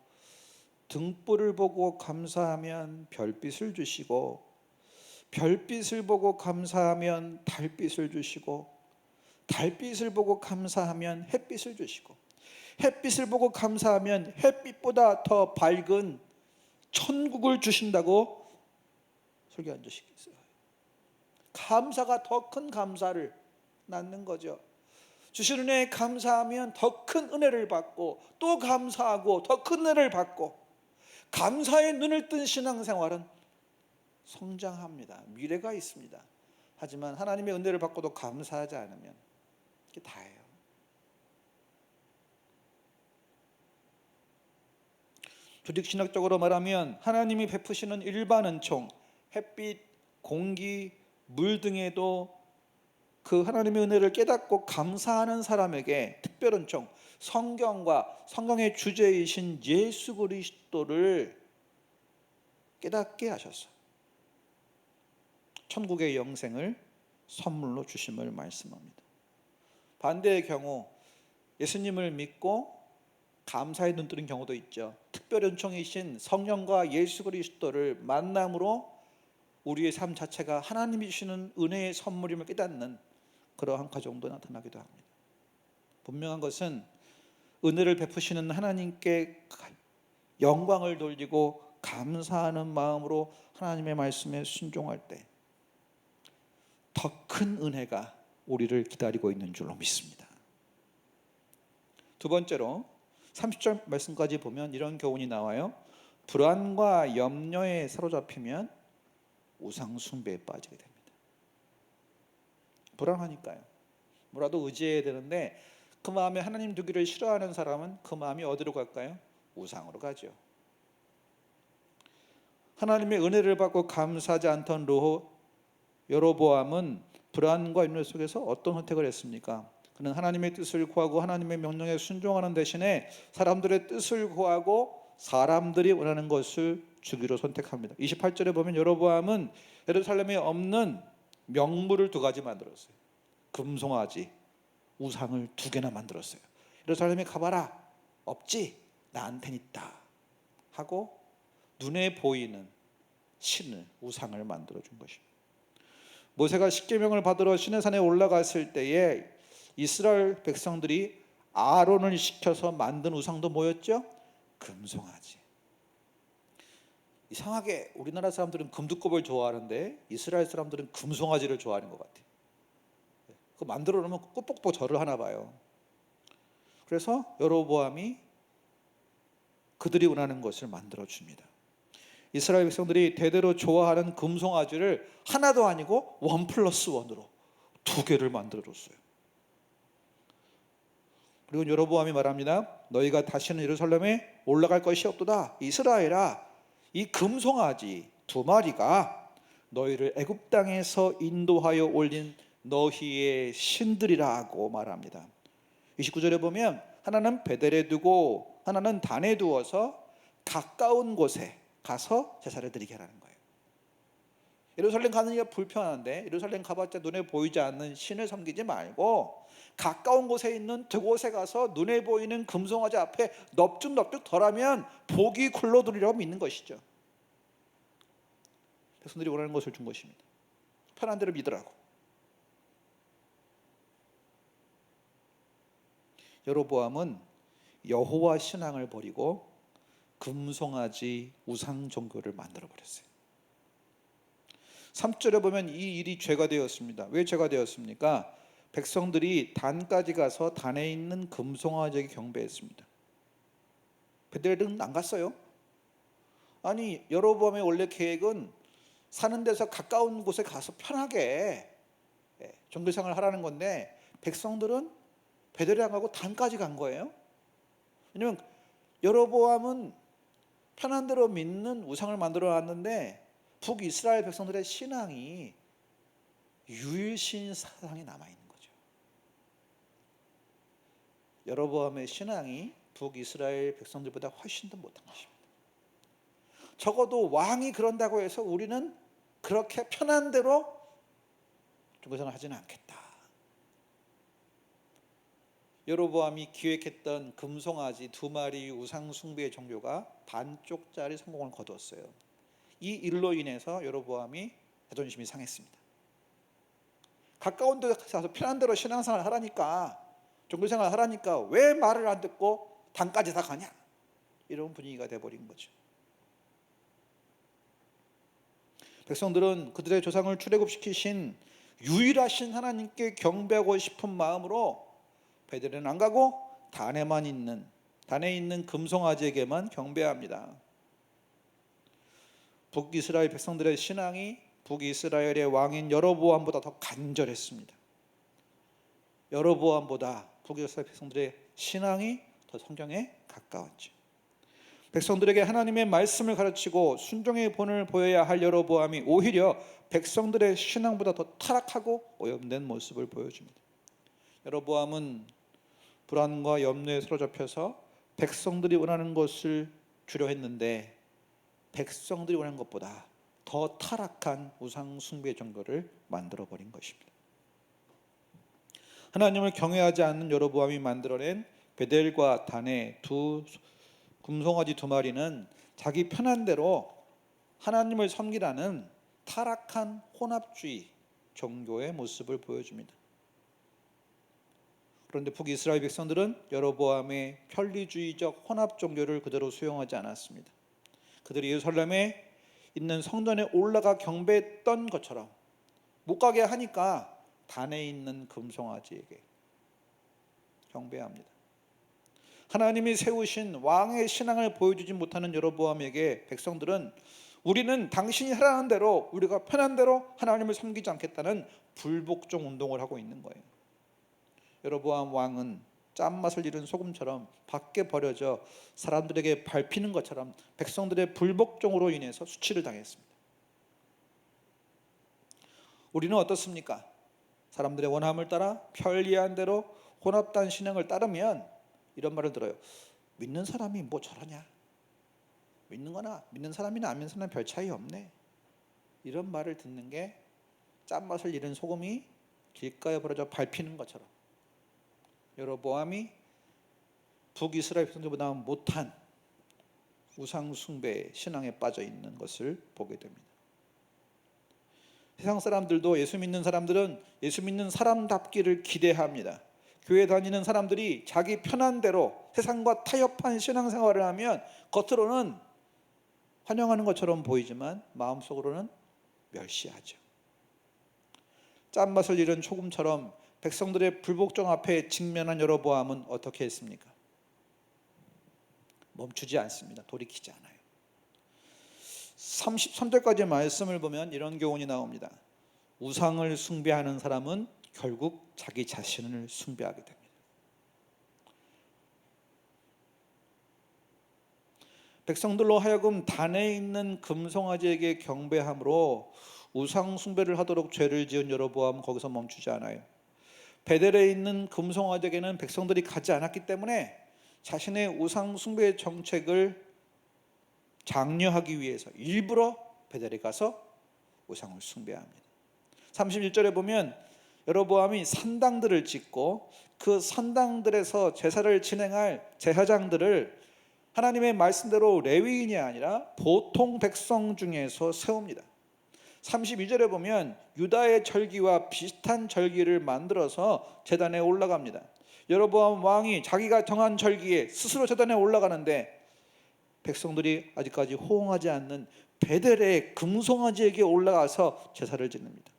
등불을 보고 감사하면 별빛을 주시고 별빛을 보고 감사하면 달빛을 주시고 달빛을 보고 감사하면 햇빛을 주시고 햇빛을 보고 감사하면 햇빛보다 더 밝은 천국을 주신다고 설교한 적이 있어요. 감사가 더 큰 감사를 낳는 거죠. 주신 은혜에 감사하면 더 큰 은혜를 받고 또 감사하고 더 큰 은혜를 받고 감사의 눈을 뜬 신앙생활은 성장합니다. 미래가 있습니다. 하지만 하나님의 은혜를 받고도 감사하지 않으면 이게 다예요. 조직신학적으로 말하면 하나님이 베푸시는 일반 은총, 햇빛, 공기, 물 등에도 그 하나님의 은혜를 깨닫고 감사하는 사람에게 특별 은총, 성경과 성경의 주제이신 예수 그리스도를 깨닫게 하셔서 천국의 영생을 선물로 주심을 말씀합니다. 반대의 경우 예수님을 믿고 감사의 눈 뜨는 경우도 있죠. 특별 은총이신 성령과 예수 그리스도를 만남으로 우리의 삶 자체가 하나님이 주시는 은혜의 선물임을 깨닫는 그러한 과정도 나타나기도 합니다. 분명한 것은 은혜를 베푸시는 하나님께 영광을 돌리고 감사하는 마음으로 하나님의 말씀에 순종할 때 더 큰 은혜가 우리를 기다리고 있는 줄로 믿습니다. 두 번째로 30절 말씀까지 보면 이런 교훈이 나와요. 불안과 염려에 사로잡히면 우상 숭배에 빠지게 됩니다. 불안하니까요. 뭐라도 의지해야 되는데 그 마음에 하나님 두기를 싫어하는 사람은 그 마음이 어디로 갈까요? 우상으로 가죠. 하나님의 은혜를 받고 감사하지 않던 여로보암은 불안과 염려 속에서 어떤 선택을 했습니까? 그는 하나님의 뜻을 구하고 하나님의 명령에 순종하는 대신에 사람들의 뜻을 구하고 사람들이 원하는 것을 주기로 선택합니다. 28절에 보면 여로보암은 예루살렘에 없는 명물을 2가지 만들었어요. 금송아지, 우상을 2개나 만들었어요. 예루살렘에 가봐라. 없지? 나한텐 있다 하고 눈에 보이는 신을, 우상을 만들어준 것입니다. 모세가 십계명을 받으러 시내산에 올라갔을 때에 이스라엘 백성들이 아론을 시켜서 만든 우상도 뭐였죠? 금송아지. 이상하게 우리나라 사람들은 금두껍을 좋아하는데 이스라엘 사람들은 금송아지를 좋아하는 것 같아요. 그거 만들어 놓으면 꼭꼭꼭 절을 하나 봐요. 그래서 여로보암이 그들이 원하는 것을 만들어 줍니다. 이스라엘 백성들이 대대로 좋아하는 금송아지를 하나도 아니고 1+1으로 2개를 만들어 줬어요. 그리고 여로보암이 말합니다. 너희가 다시는 예루살렘에 올라갈 것이 없도다. 이스라엘아, 이 금송아지 2마리가 너희를 애굽 땅에서 인도하여 올린 너희의 신들이라고 말합니다. 29절에 보면 하나는 베델에 두고 하나는 단에 두어서 가까운 곳에 가서 제사를 드리게 하라는 거예요. 예루살렘 가는 게 불편한데 예루살렘 가봤자 눈에 보이지 않는 신을 섬기지 말고 가까운 곳에 있는 2곳에 가서 눈에 보이는 금송아지 앞에 넙죽넙죽 덜하면 복이 굴러들이라고 믿는 것이죠. 백성들이 원하는 것을 준 것입니다. 편한 대로 믿으라고. 여로보암은 여호와 신앙을 버리고 금송아지 우상 종교를 만들어 버렸어요. 3절에 보면 이 일이 죄가 되었습니다. 왜 죄가 되었습니까? 백성들이 단까지 가서 단에 있는 금송아지에게 경배했습니다. 베델은 안 갔어요. 아니 여로보암의 원래 계획은 사는 데서 가까운 곳에 가서 편하게 종교생활을 하라는 건데 백성들은 베들레헴 가고 단까지 간 거예요. 왜냐면 여로보암은 편한 대로 믿는 우상을 만들어 놨는데 북이스라엘 백성들의 신앙이 유일신 사상이 남아 있는 거죠. 여로보암의 신앙이 북이스라엘 백성들보다 훨씬 더 못한 것입니다. 적어도 왕이 그런다고 해서 우리는 그렇게 편한 대로 종교생활을 하지는 않겠다. 여로보암이 기획했던 금송아지 2마리 우상 숭배의 종교가 반쪽짜리 성공을 거두었어요. 이 일로 인해서 여로보암이 자존심이 상했습니다. 가까운 데 가서 편한 대로 신앙생활을 하라니까, 종교생활을 하라니까 왜 말을 안 듣고 단까지 다 가냐, 이런 분위기가 돼버린 거죠. 백성들은 그들의 조상을 출애굽시키신 유일하신 하나님께 경배하고 싶은 마음으로 베들레헴은 안 가고 단에 있는 금송아지에게만 경배합니다. 북이스라엘 백성들의 신앙이 북이스라엘의 왕인 여로보암보다 더 간절했습니다. 여로보암보다 북이스라엘 백성들의 신앙이 더 성경에 가까웠죠. 백성들에게 하나님의 말씀을 가르치고 순종의 본을 보여야 할 여로보암이 오히려 백성들의 신앙보다 더 타락하고 오염된 모습을 보여줍니다. 여로보암은 불안과 염려에 사로잡혀서 백성들이 원하는 것을 주려 했는데 백성들이 원하는 것보다 더 타락한 우상 숭배 종교를 만들어 버린 것입니다. 하나님을 경외하지 않는 여로보암이 만들어낸 베델과 단의 두 금송아지 2마리는 자기 편한 대로 하나님을 섬기라는 타락한 혼합주의 종교의 모습을 보여줍니다. 그런데 북이스라엘 백성들은 여로보암의 편리주의적 혼합 종교를 그대로 수용하지 않았습니다. 그들이 예루살렘에 있는 성전에 올라가 경배했던 것처럼 못 가게 하니까 단에 있는 금송아지에게 경배합니다. 하나님이 세우신 왕의 신앙을 보여주지 못하는 여로보암에게 백성들은 우리는 당신이 하라는 대로, 우리가 편한 대로 하나님을 섬기지 않겠다는 불복종 운동을 하고 있는 거예요. 여로보암 왕은 짠맛을 잃은 소금처럼 밖에 버려져 사람들에게 밟히는 것처럼 백성들의 불복종으로 인해서 수치를 당했습니다. 우리는 어떻습니까? 사람들의 원함을 따라 편리한 대로 혼합단 신앙을 따르면 이런 말을 들어요. 믿는 사람이 뭐 저러냐, 믿는 사람이나 안 믿는 사람은 별 차이 없네, 이런 말을 듣는 게 짠맛을 잃은 소금이 길가에 버려져 밟히는 것처럼 여로보암이 북이스라엘 백성들보다 못한 우상 숭배 신앙에 빠져 있는 것을 보게 됩니다. 세상 사람들도 예수 믿는 사람들은 예수 믿는 사람답기를 기대합니다. 교회 다니는 사람들이 자기 편한 대로 세상과 타협한 신앙생활을 하면 겉으로는 환영하는 것처럼 보이지만 마음속으로는 멸시하죠. 짠맛을 잃은 소금처럼 백성들의 불복종 앞에 직면한 여로보암은 어떻게 했습니까? 멈추지 않습니다. 돌이키지 않아요. 33절까지 말씀을 보면 이런 교훈이 나옵니다. 우상을 숭배하는 사람은 결국 자기 자신을 숭배하게 됩니다. 백성들로 하여금 단에 있는 금송아지에게 경배함으로 우상 숭배를 하도록 죄를 지은 여로보암은 거기서 멈추지 않아요. 베델에 있는 금송아지에게는 백성들이 가지 않았기 때문에 자신의 우상 숭배 정책을 장려하기 위해서 일부러 베델에 가서 우상을 숭배합니다. 31절에 보면 여로보암이 산당들을 짓고 그 산당들에서 제사를 진행할 제사장들을 하나님의 말씀대로 레위인이 아니라 보통 백성 중에서 세웁니다. 32절에 보면 유다의 절기와 비슷한 절기를 만들어서 제단에 올라갑니다. 여로보암 왕이 자기가 정한 절기에 스스로 제단에 올라가는데 백성들이 아직까지 호응하지 않는 베델의 금송아지에게 올라가서 제사를 지냅니다.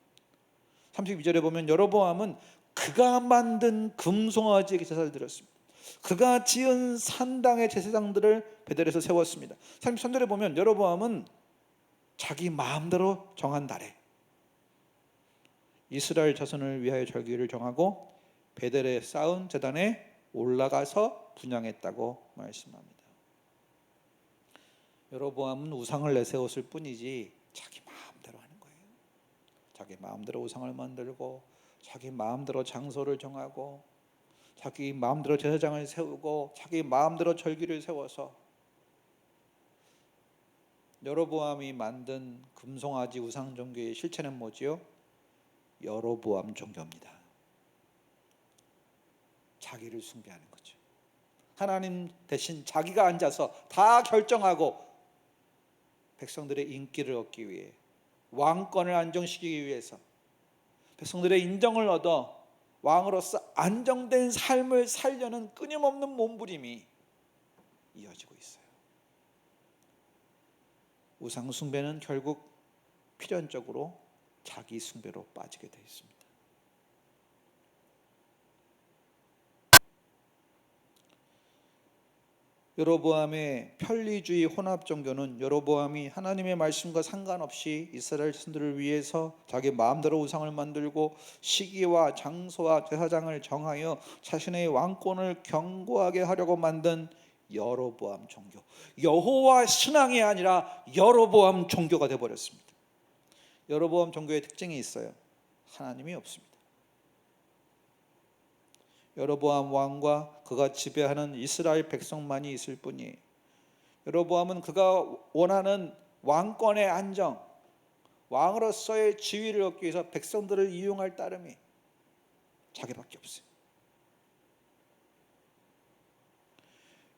32절에 보면 여로보암은 그가 만든 금송아지에게 제사를 드렸습니다. 그가 지은 산당의 제사장들을 베델에서 세웠습니다. 33절에 보면 여로보암은 자기 마음대로 정한 달에 이스라엘 자손을 위하여 절기를 정하고 베델에 쌓은 제단에 올라가서 분향했다고 말씀합니다. 여로보암은 우상을 내세웠을 뿐이지 자기 마음대로 하는 거예요. 자기 마음대로 우상을 만들고 자기 마음대로 장소를 정하고 자기 마음대로 제사장을 세우고 자기 마음대로 절기를 세워서 여로보암이 만든 금송아지 우상 종교의 실체는 뭐지요? 여로보암 종교입니다. 자기를 숭배하는 거죠. 하나님 대신 자기가 앉아서 다 결정하고 백성들의 인기를 얻기 위해, 왕권을 안정시키기 위해서, 백성들의 인정을 얻어 왕으로서 안정된 삶을 살려는 끊임없는 몸부림이 이어지고 있어요. 우상 숭배는 결국 필연적으로 자기 숭배로 빠지게 되어 있습니다. 여로보암의 편리주의 혼합 종교는 여로보암이 하나님의 말씀과 상관없이 이스라엘 자손들을 위해서 자기 마음대로 우상을 만들고 시기와 장소와 제사장을 정하여 자신의 왕권을 견고하게 하려고 만든 여로보암 종교, 여호와 신앙이 아니라 여로보암 종교가 되어버렸습니다. 여로보암 종교의 특징이 있어요. 하나님이 없습니다. 여로보암 왕과 그가 지배하는 이스라엘 백성만이 있을 뿐이에요. 여로보암은 그가 원하는 왕권의 안정, 왕으로서의 지위를 얻기 위해서 백성들을 이용할 따름이 자기밖에 없어요.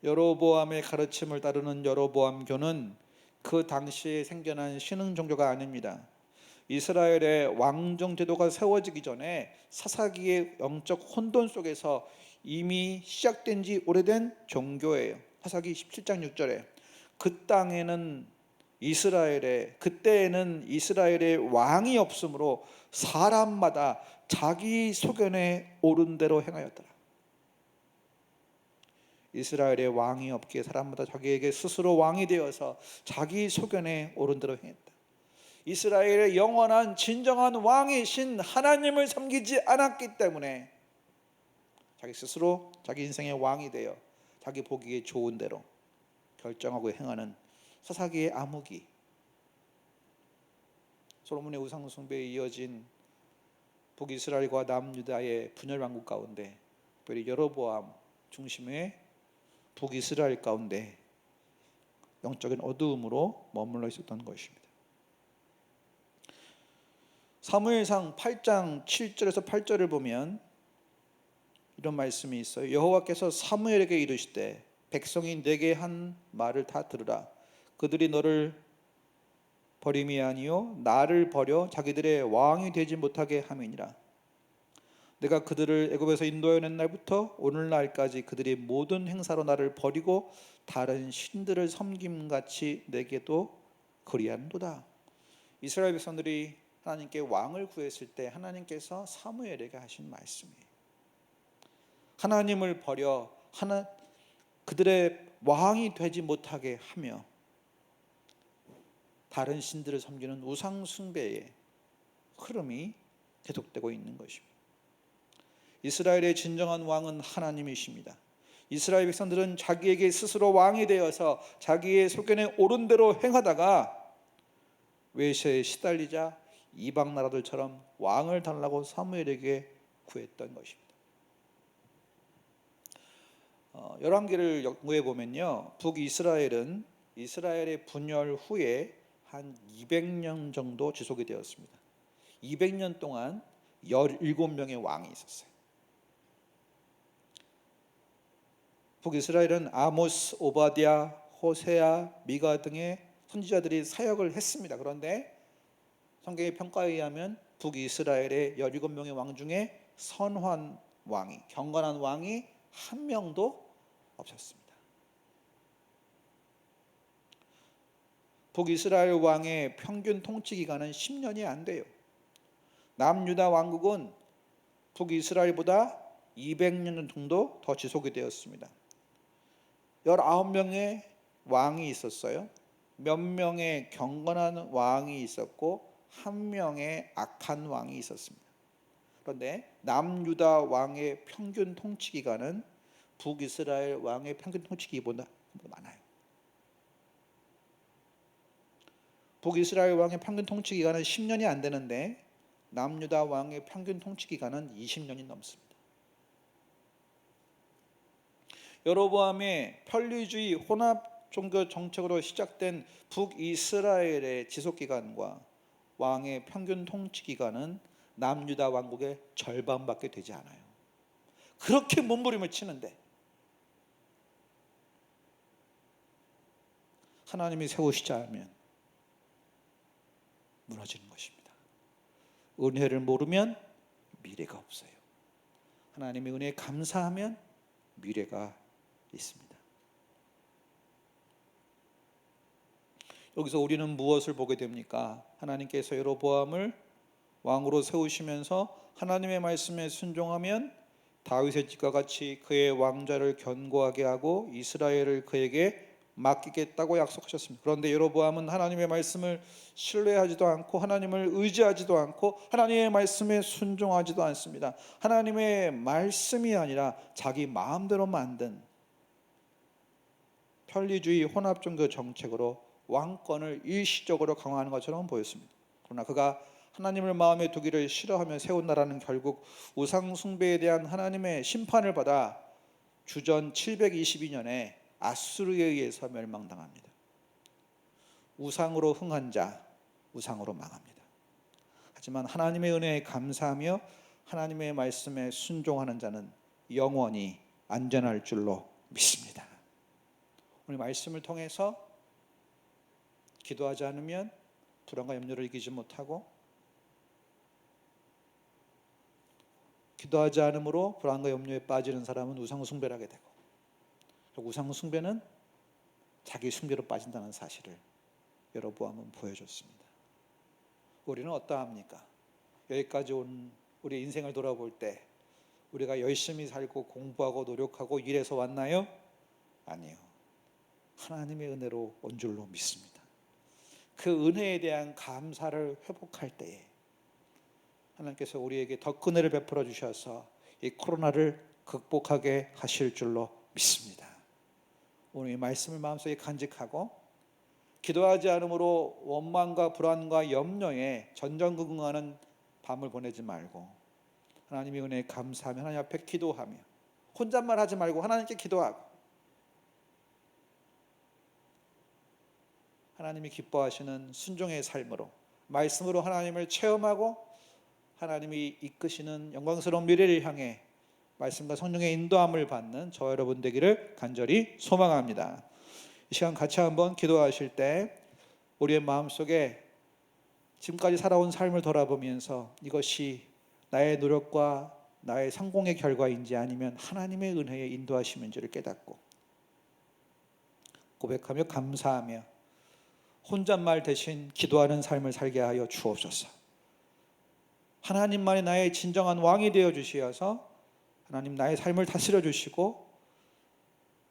여로보암의 가르침을 따르는 여로보암교는 그 당시에 생겨난 신흥 종교가 아닙니다. 이스라엘의 왕정 제도가 세워지기 전에 사사기의 영적 혼돈 속에서 이미 시작된 지 오래된 종교예요. 사사기 17장 6절에 그때에는 이스라엘의 왕이 없으므로 사람마다 자기 소견에 옳은 대로 행하였더라. 이스라엘의 왕이 없기에 사람마다 자기에게 스스로 왕이 되어서 자기 소견에 옳은 대로 행했다. 이스라엘의 영원한 진정한 왕이신 하나님을 섬기지 않았기 때문에 자기 스스로 자기 인생의 왕이 되어 자기 보기에 좋은 대로 결정하고 행하는 사사기의 암흑이, 솔로몬의 우상 숭배에 이어진 북이스라엘과 남유다의 분열 왕국 가운데 특별히 여로보암 중심의 북이스라엘 가운데 영적인 어두움으로 머물러 있었던 것입니다. 사무엘상 8장 7절에서 8절을 보면 이런 말씀이 있어요. 여호와께서 사무엘에게 이르시되 백성이 내게 한 말을 다 들으라. 그들이 너를 버림이 아니요 나를 버려 자기들의 왕이 되지 못하게 함이니라. 내가 그들을 애굽에서 인도해낸 날부터 오늘날까지 그들이 모든 행사로 나를 버리고 다른 신들을 섬김같이 내게도 그리한도다. 이스라엘 백성들이 하나님께 왕을 구했을 때 하나님께서 사무엘에게 하신 말씀이에요. 하나님을 버려 그들의 왕이 되지 못하게 하며 다른 신들을 섬기는 우상 숭배의 흐름이 계속되고 있는 것입니다. 이스라엘의 진정한 왕은 하나님이십니다. 이스라엘 백성들은 자기에게 스스로 왕이 되어서 자기의 소견에 옳은 대로 행하다가 외세에 시달리자 이방 나라들처럼 왕을 달라고 사무엘에게 구했던 것입니다. 열왕기를 연구해 보면요, 북이스라엘은 이스라엘의 분열 후에 한 200년 정도 지속이 되었습니다. 200년 동안 17명의 왕이 있었어요. 북이스라엘은 아모스, 오바댜, 호세아, 미가 등의 선지자들이 사역을 했습니다. 그런데 성경의 평가에 의하면 북이스라엘의 17명의 왕 중에 선한 왕이, 경건한 왕이 한 명도 없었습니다. 북이스라엘 왕의 평균 통치 기간은 10년이 안 돼요. 남유다 왕국은 북이스라엘보다 200년 정도 더 지속이 되었습니다. 19명의 왕이 있었어요. 몇 명의 경건한 왕이 있었고 한 명의 악한 왕이 있었습니다. 그런데 남유다 왕의 평균 통치 기간은 북이스라엘 왕의 평균 통치 기간보다 많아요. 북이스라엘 왕의 평균 통치 기간은 10년이 안 되는데 남유다 왕의 평균 통치 기간은 20년이 넘습니다. 여로보암의 편리주의 혼합 종교 정책으로 시작된 북이스라엘의 지속 기간과 왕의 평균 통치 기간은 남유다 왕국의 절반밖에 되지 않아요. 그렇게 몸부림을 치는데 하나님이 세우시지 않으면 무너지는 것입니다. 은혜를 모르면 미래가 없어요. 하나님의 은혜에 감사하면 미래가 있습니다. 여기서 우리는 무엇을 보게 됩니까? 하나님께서 여로보암을 왕으로 세우시면서 하나님의 말씀에 순종하면 다윗의 집과 같이 그의 왕좌를 견고하게 하고 이스라엘을 그에게 맡기겠다고 약속하셨습니다. 그런데 여로보암은 하나님의 말씀을 신뢰하지도 않고 하나님을 의지하지도 않고 하나님의 말씀에 순종하지도 않습니다. 하나님의 말씀이 아니라 자기 마음대로 만든 편리주의 혼합종교 정책으로 왕권을 일시적으로 강화하는 것처럼 보였습니다. 그러나 그가 하나님을 마음에 두기를 싫어하며 세운 나라는 결국 우상 숭배에 대한 하나님의 심판을 받아 주전 722년에 아수르에 의해서 멸망당합니다. 우상으로 흥한 자 우상으로 망합니다. 하지만 하나님의 은혜에 감사하며 하나님의 말씀에 순종하는 자는 영원히 안전할 줄로 믿습니다. 오늘 말씀을 통해서 기도하지 않으면 불안과 염려를 이기지 못하고 기도하지 않으므로 불안과 염려에 빠지는 사람은 우상 숭배를 하게 되고 우상 숭배는 자기 숭배로 빠진다는 사실을 여로보암은 보여줬습니다. 우리는 어떠합니까? 여기까지 온 우리 인생을 돌아볼 때 우리가 열심히 살고 공부하고 노력하고 일해서 왔나요? 아니요. 하나님의 은혜로 온 줄로 믿습니다. 그 은혜에 대한 감사를 회복할 때에 하나님께서 우리에게 더 큰 은혜를 베풀어 주셔서 이 코로나를 극복하게 하실 줄로 믿습니다. 오늘 이 말씀을 마음속에 간직하고 기도하지 않으므로 원망과 불안과 염려에 전전긍긍하는 밤을 보내지 말고 하나님의 은혜에 감사하며 하나님 앞에 기도하며 혼잣말 하지 말고 하나님께 기도하고 하나님이 기뻐하시는 순종의 삶으로 말씀으로 하나님을 체험하고 하나님이 이끄시는 영광스러운 미래를 향해 말씀과 성령의 인도함을 받는 저 여러분 되기를 간절히 소망합니다. 이 시간 같이 한번 기도하실 때 우리의 마음속에 지금까지 살아온 삶을 돌아보면서 이것이 나의 노력과 나의 성공의 결과인지 아니면 하나님의 은혜의 인도하심인지를 깨닫고 고백하며 감사하며 혼잣말 대신 기도하는 삶을 살게 하여 주옵소서. 하나님만이 나의 진정한 왕이 되어 주시어서 하나님 나의 삶을 다스려 주시고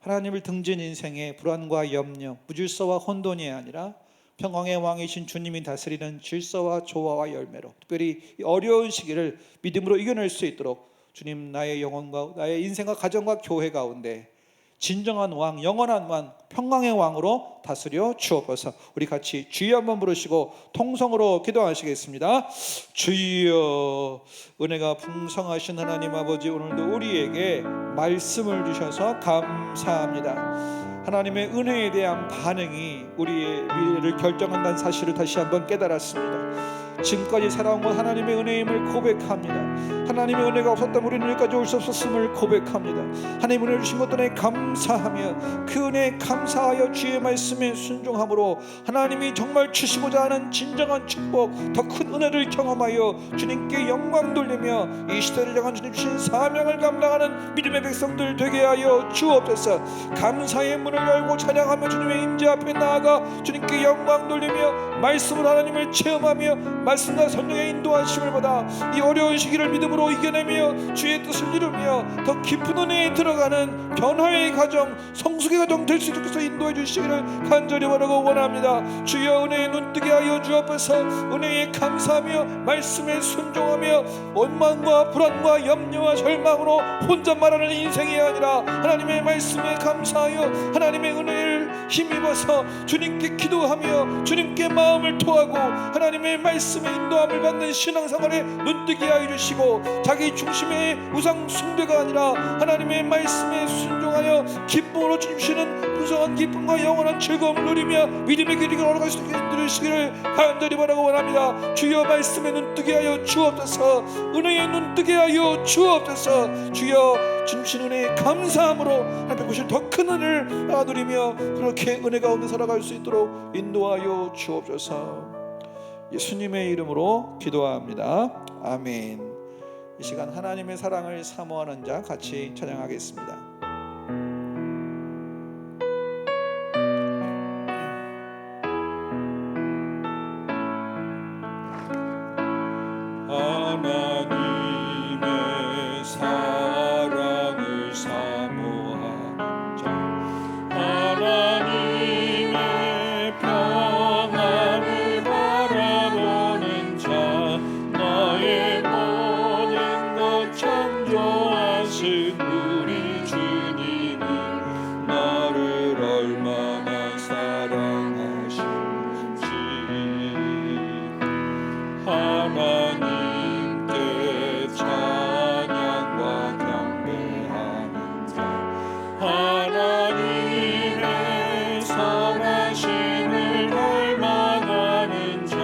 하나님을 등진 인생의 불안과 염려, 무질서와 혼돈이 아니라 평강의 왕이신 주님이 다스리는 질서와 조화와 열매로 특별히 이 어려운 시기를 믿음으로 이겨낼 수 있도록 주님 나의 영혼과 나의 인생과 가정과 교회 가운데 진정한 왕, 영원한 왕, 평강의 왕으로 다스려 주옵소서. 우리 같이 주여 한번 부르시고 통성으로 기도하시겠습니다. 주여, 은혜가 풍성하신 하나님 아버지, 오늘도 우리에게 말씀을 주셔서 감사합니다. 하나님의 은혜에 대한 반응이 우리의 미래를 결정한다는 사실을 다시 한번 깨달았습니다. 지금까지 살아온 것 하나님의 은혜임을 고백합니다. 하나님의 은혜가 없었다면 우리는 여기까지 올 수 없었음을 고백합니다. 하나님 은혜 주신 것들에 감사하며 그 은혜에 감사하여 주의 말씀에 순종함으로 하나님이 정말 주시고자 하는 진정한 축복, 더 큰 은혜를 경험하여 주님께 영광 돌리며 이 시대를 향한 주님 주신 사명을 감당하는 믿음의 백성들 되게 하여 주옵소서. 감사의 문을 열고 찬양하며 주님의 임재 앞에 나아가 주님께 영광 돌리며 말씀을 하나님을 체험하며 말씀과 성령의 인도하심을 받아 이 어려운 시기를 믿음으로 이겨내며 주의 뜻을 이루며 더 깊은 은혜에 들어가는 변화의 가정, 성숙의 가정 될 수 있도록 인도해 주시기를 간절히 바라고 원합니다. 주여 은혜에 눈뜨게 하여 주옵소서. 은혜에 감사하며 말씀에 순종하며 원망과 불안과 염려와 절망으로 혼자 말하는 인생이 아니라 하나님의 말씀에 감사하여 하나님의 은혜를 힘입어서 주님께 기도하며 주님께 마음을 토하고 하나님의 말씀에 인도함을 받는 신앙생활에 눈뜨게 하여 주시고 자기 중심의 우상 숭배가 아니라 하나님의 말씀에 순종하여 기쁨으로 주시는 무성한 기쁨과 영원한 즐거움을 누리며 믿음의 길을 걸어갈 수 있게 해주시기를 간절히 바라고 원합니다. 주여 말씀에 눈뜨게 하여 주옵소서. 은혜에 눈뜨게 하여 주옵소서. 주여 주신 은혜에 감사함으로 하나님 보실 더 큰 은혜를 누리며 그렇게 은혜 가운데 살아갈 수 있도록 인도하여 주옵소서. 예수님의 이름으로 기도합니다. 아멘. 이 시간 하나님의 사랑을 사모하는 자 같이 찬양하겠습니다. 하나님의 사랑을 사모하는 자, 하나님의 평안을 바라보는 자, 나의 모든 것 창조하신 우리 주님은 나를 얼마나 사랑하시는지. 하나님께 찬양과 경배하는 자, 하나님의 선하심을 갈망하는 자,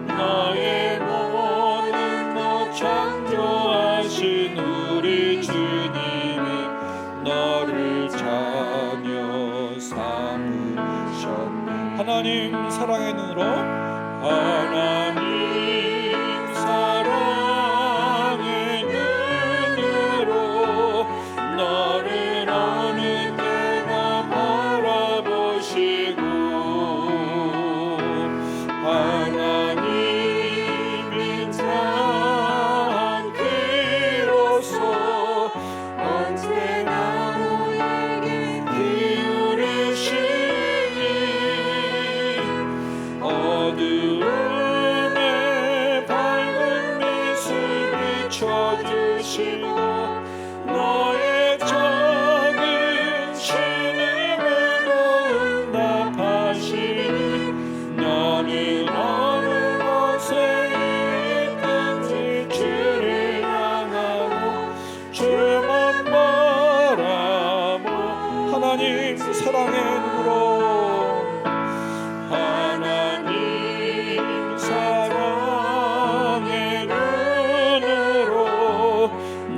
나의 모든 것 창조하신 우리 주님이 너를 자녀 삼으셨네. 하나님 사랑의 눈으로 하나님 사랑의 눈으로 너를 어느 때나 바라보시고 하나님이 참 비로소 언제나 너에게 기울이시니 어두움에 밝은 빛을 비춰주시고 너의 작은 신음에도 응답하시니 너는 어느 곳에 있든지 주를 향하고 주만 바라보. 하나님 사랑의 눈으로 하나님 사랑의 눈으로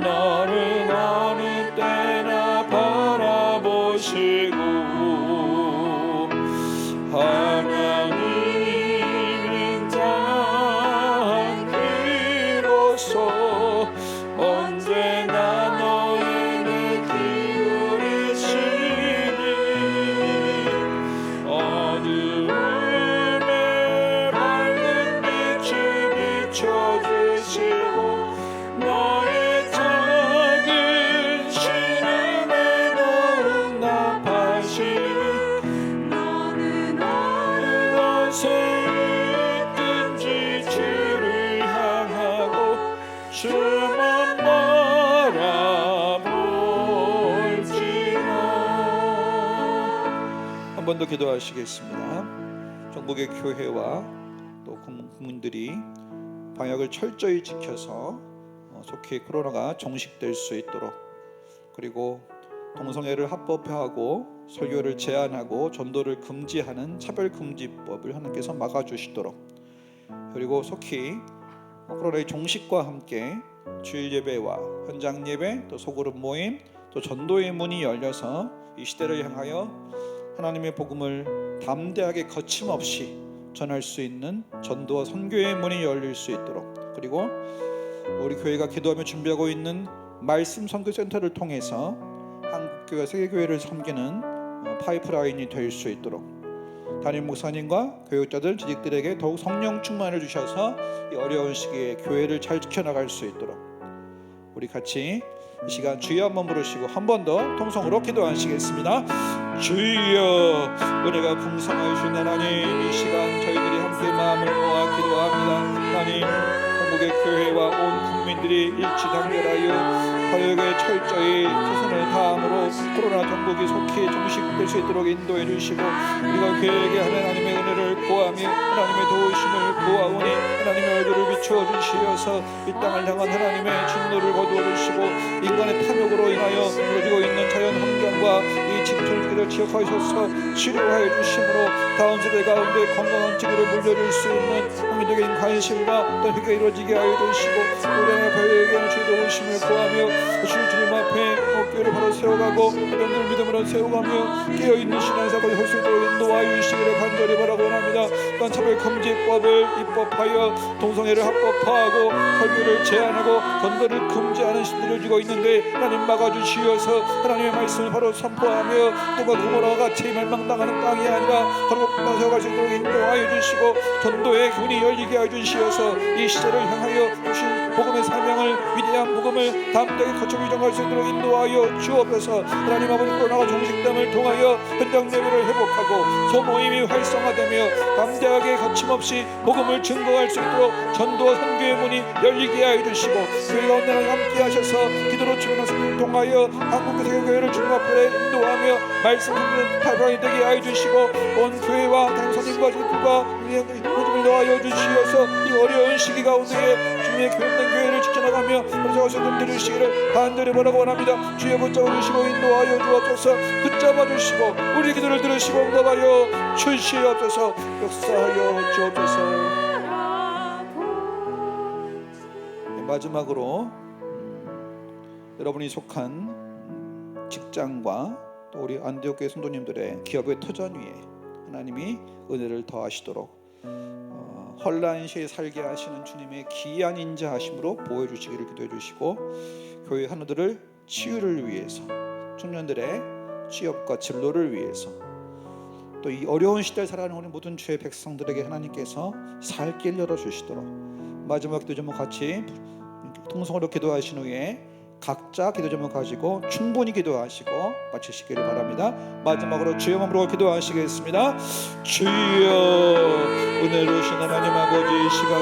너를 어느 때나 바라보시고 하나님은 참 비로소 언제나 너에게 기울이시니 어두움에 밝은 빛을 비춰주시고 너의 작은 신음에도 응답하시니 너는 어느 곳에 있든지 주를 향하고 주만 바라볼지라. 한 번 더 기도하시겠습니다. 전국의 교회와 또 국민들이 방역을 철저히 지켜서 속히 코로나가 종식될 수 있도록, 그리고 동성애를 합법화하고 설교를 제한하고 전도를 금지하는 차별금지법을 하나님께서 막아주시도록, 그리고 속히 코로나의 종식과 함께 주일 예배와 현장 예배, 또 소그룹 모임, 또 전도의 문이 열려서 이 시대를 향하여 하나님의 복음을 담대하게 거침없이 전할 수 있는 전도와 선교의 문이 열릴 수 있도록, 그리고 우리 교회가 기도하며 준비하고 있는 말씀 선교센터를 통해서 한국교회 세계교회를 섬기는 파이프라인이 될 수 있도록, 담임 목사님과 교육자들, 재직들에게 더욱 성령 충만을 주셔서 이 어려운 시기에 교회를 잘 지켜나갈 수 있도록 우리 같이 이 시간 주여 한번 부르시고 한 번 더 통성으로 기도하시겠습니다. 주여, 은혜가 풍성하신 하나님, 이 시간 저희들이 함께 마음을 모아 기도합니다. 하나님, 한국의 교회와 온 국민들이 일치단결하여 사역에 철저히 최선을 다함으로 코로나 정복이 속히 종식될 수 있도록 인도해 주시고, 우리가 교회에게 하나님의 은혜를 구하며 하나님의 도우심을 구하오니 하나님의 얼굴을 비추어 주시어서 이 땅을 향한 하나님의 진노를 거두어 주시고, 인간의 탐욕으로 인하여 무너지고 있는 자연 환경과 이 직통기를 지역하셔서 치료하여 주심으로 다음 세대 가운데 건강한 지구를 물려줄 수 있는 국민적인 관심과 어떤 회개가 이루어지게 하여 주시고, 우리 하나님의 교회에게는 주의 도우심을 구하며 주님 앞에 어깨를 바로 세워가고 이런 믿음으로 세워가며 깨어있는 신앙생활을 할 수 있도록 인도하여 주시기를 간절히 바라고 합니다. 또한 차별금지법을 입법하여 동성애를 합법화하고 설교를 제한하고 전도를 금지하는 시대를 주고 있는데 하나님 막아주시어서 하나님의 말씀을 바로 선포하며 또가 고모라와 같이 멸망당하는 땅이 아니라 바로 세워갈 수 있도록 인도하여 주시고, 전도의 문이 열리게 하여 주시어서 이 시대를 향하여 주신 복음의 사명을, 위대한 복음을 담대하게 거쳐 위정할 수 있도록 인도하여 주옵소서. 하나님 아버지, 코로나가 종식됨을 통하여 현장 예배를 회복하고 소모임이 활성화되며 담대하게 거침없이 복음을 증거할 수 있도록 전도와 선교의 문이 열리게 하여 주시고, 교회가 온전하게 함께 하셔서 기도로 주는 성령을 통하여 한국 세계교회를 주님 앞에 인도하며 말씀 듣는 발방이 되게 하여 주시고, 온 교회와 다른 선생님과 지도과 모두를 도와여 주시어서 이 어려운 시기 가운데 주님의 교육된 교회를 지켜나가며 그러셔서 들으시기를 간절히 바라고 원합니다. 주여 붙잡아 주시고 인도하여 주옵소서. 붙잡아 주시고 우리 기도를 들으시고 응답하여 주시옵소서. 역사하여 주옵소서. 마지막으로 여러분이 속한 직장과 또 우리 안디옥교회 성도님들의 기업의 터전 위에 하나님이 은혜를 더하시도록 혼란 시에 살게 하시는 주님의 기이한 인자하심으로 보여주시기를 기도해 주시고, 교회 하나들을 치유를 위해서, 청년들의 취업과 진로를 위해서, 또 이 어려운 시대를 살아가는 우리 모든 주의 백성들에게 하나님께서 살 길 열어주시도록, 마지막 기도 제목 같이 통성으로 기도하신 후에 각자 기도 제목 가지고 충분히 기도하시고 마치시기를 바랍니다. 마지막으로 주여 몸으로 기도하시겠습니다. 주여, 은혜로우신 하나님 아버지, 이 시간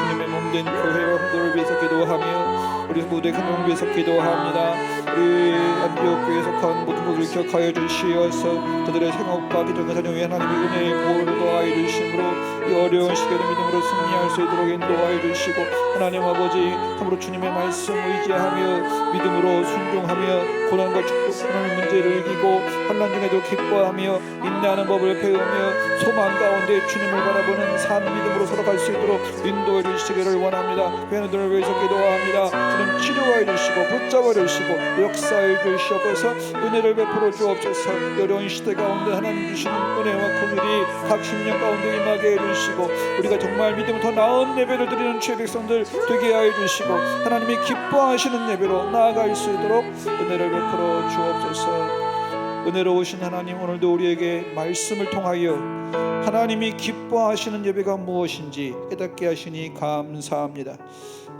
주님의 몸된 교회와 성도를 위해서 기도하며 우리 모두의 가정을 위해서 기도합니다. 우리 안디옥교회에 속한 모든 분들을 기억하여 주시어서 그들의 생업과 기도과 자녀 위에 하나님의 은혜의 보호를 더하여 주심으로 이 어려운 시기에도 믿음으로 승리할 수 있도록 인도하여 주시고, 하나님 아버지, 참으로 주님의 말씀 의지하며 믿음으로 순종하며 고난과 축복하는 문제를 이기고 환난 중에도 기뻐하며 인내하는 법을 배우며 소망 가운데 주님을 바라보는 산 믿음으로 살아갈 수 있도록 인도해 주시기를 원합니다. 회원들을 위해서 기도합니다. 주님 치료해 주시고 붙잡아 주시고 역사해 주시옵소서. 은혜를 베풀어 주옵소서. 어려운 시대 가운데 하나님 주시는 은혜와 긍휼이 각 심령 가운데 임하게 해 주시고, 우리가 정말 믿음을 더 나은 예배를 드리는 주의 백성들 되게 하여 주시고, 하나님이 기뻐하시는 예배로 나아갈 수 있도록 은혜를 베풀어 주옵소서. 은혜로우신 하나님, 오늘도 우리에게 말씀을 통하여 하나님이 기뻐하시는 예배가 무엇인지 깨닫게 하시니 감사합니다.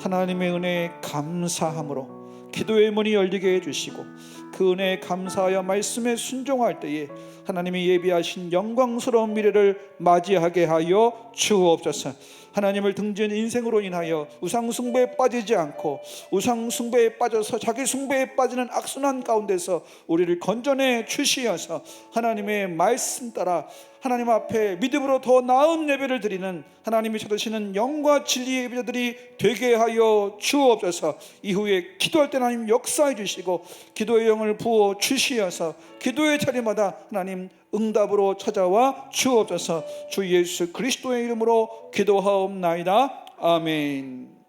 하나님의 은혜에 감사함으로 기도의 문이 열리게 해주시고, 그 은혜에 감사하여 말씀에 순종할 때에 하나님이 예비하신 영광스러운 미래를 맞이하게 하여 주옵소서. 하나님을 등진 인생으로 인하여 우상숭배에 빠지지 않고 우상숭배에 빠져서 자기 숭배에 빠지는 악순환 가운데서 우리를 건져내 주시어서 하나님의 말씀 따라 하나님 앞에 믿음으로 더 나은 예배를 드리는 하나님이 찾으시는 영과 진리의 예배자들이 되게 하여 주옵소서. 이후에 기도할 때 하나님 역사해 주시고 기도의 영을 부어 주시어서 기도의 자리마다 하나님 응답으로 찾아와 주옵소서. 주 예수 그리스도의 이름으로 기도하옵나이다. 아멘.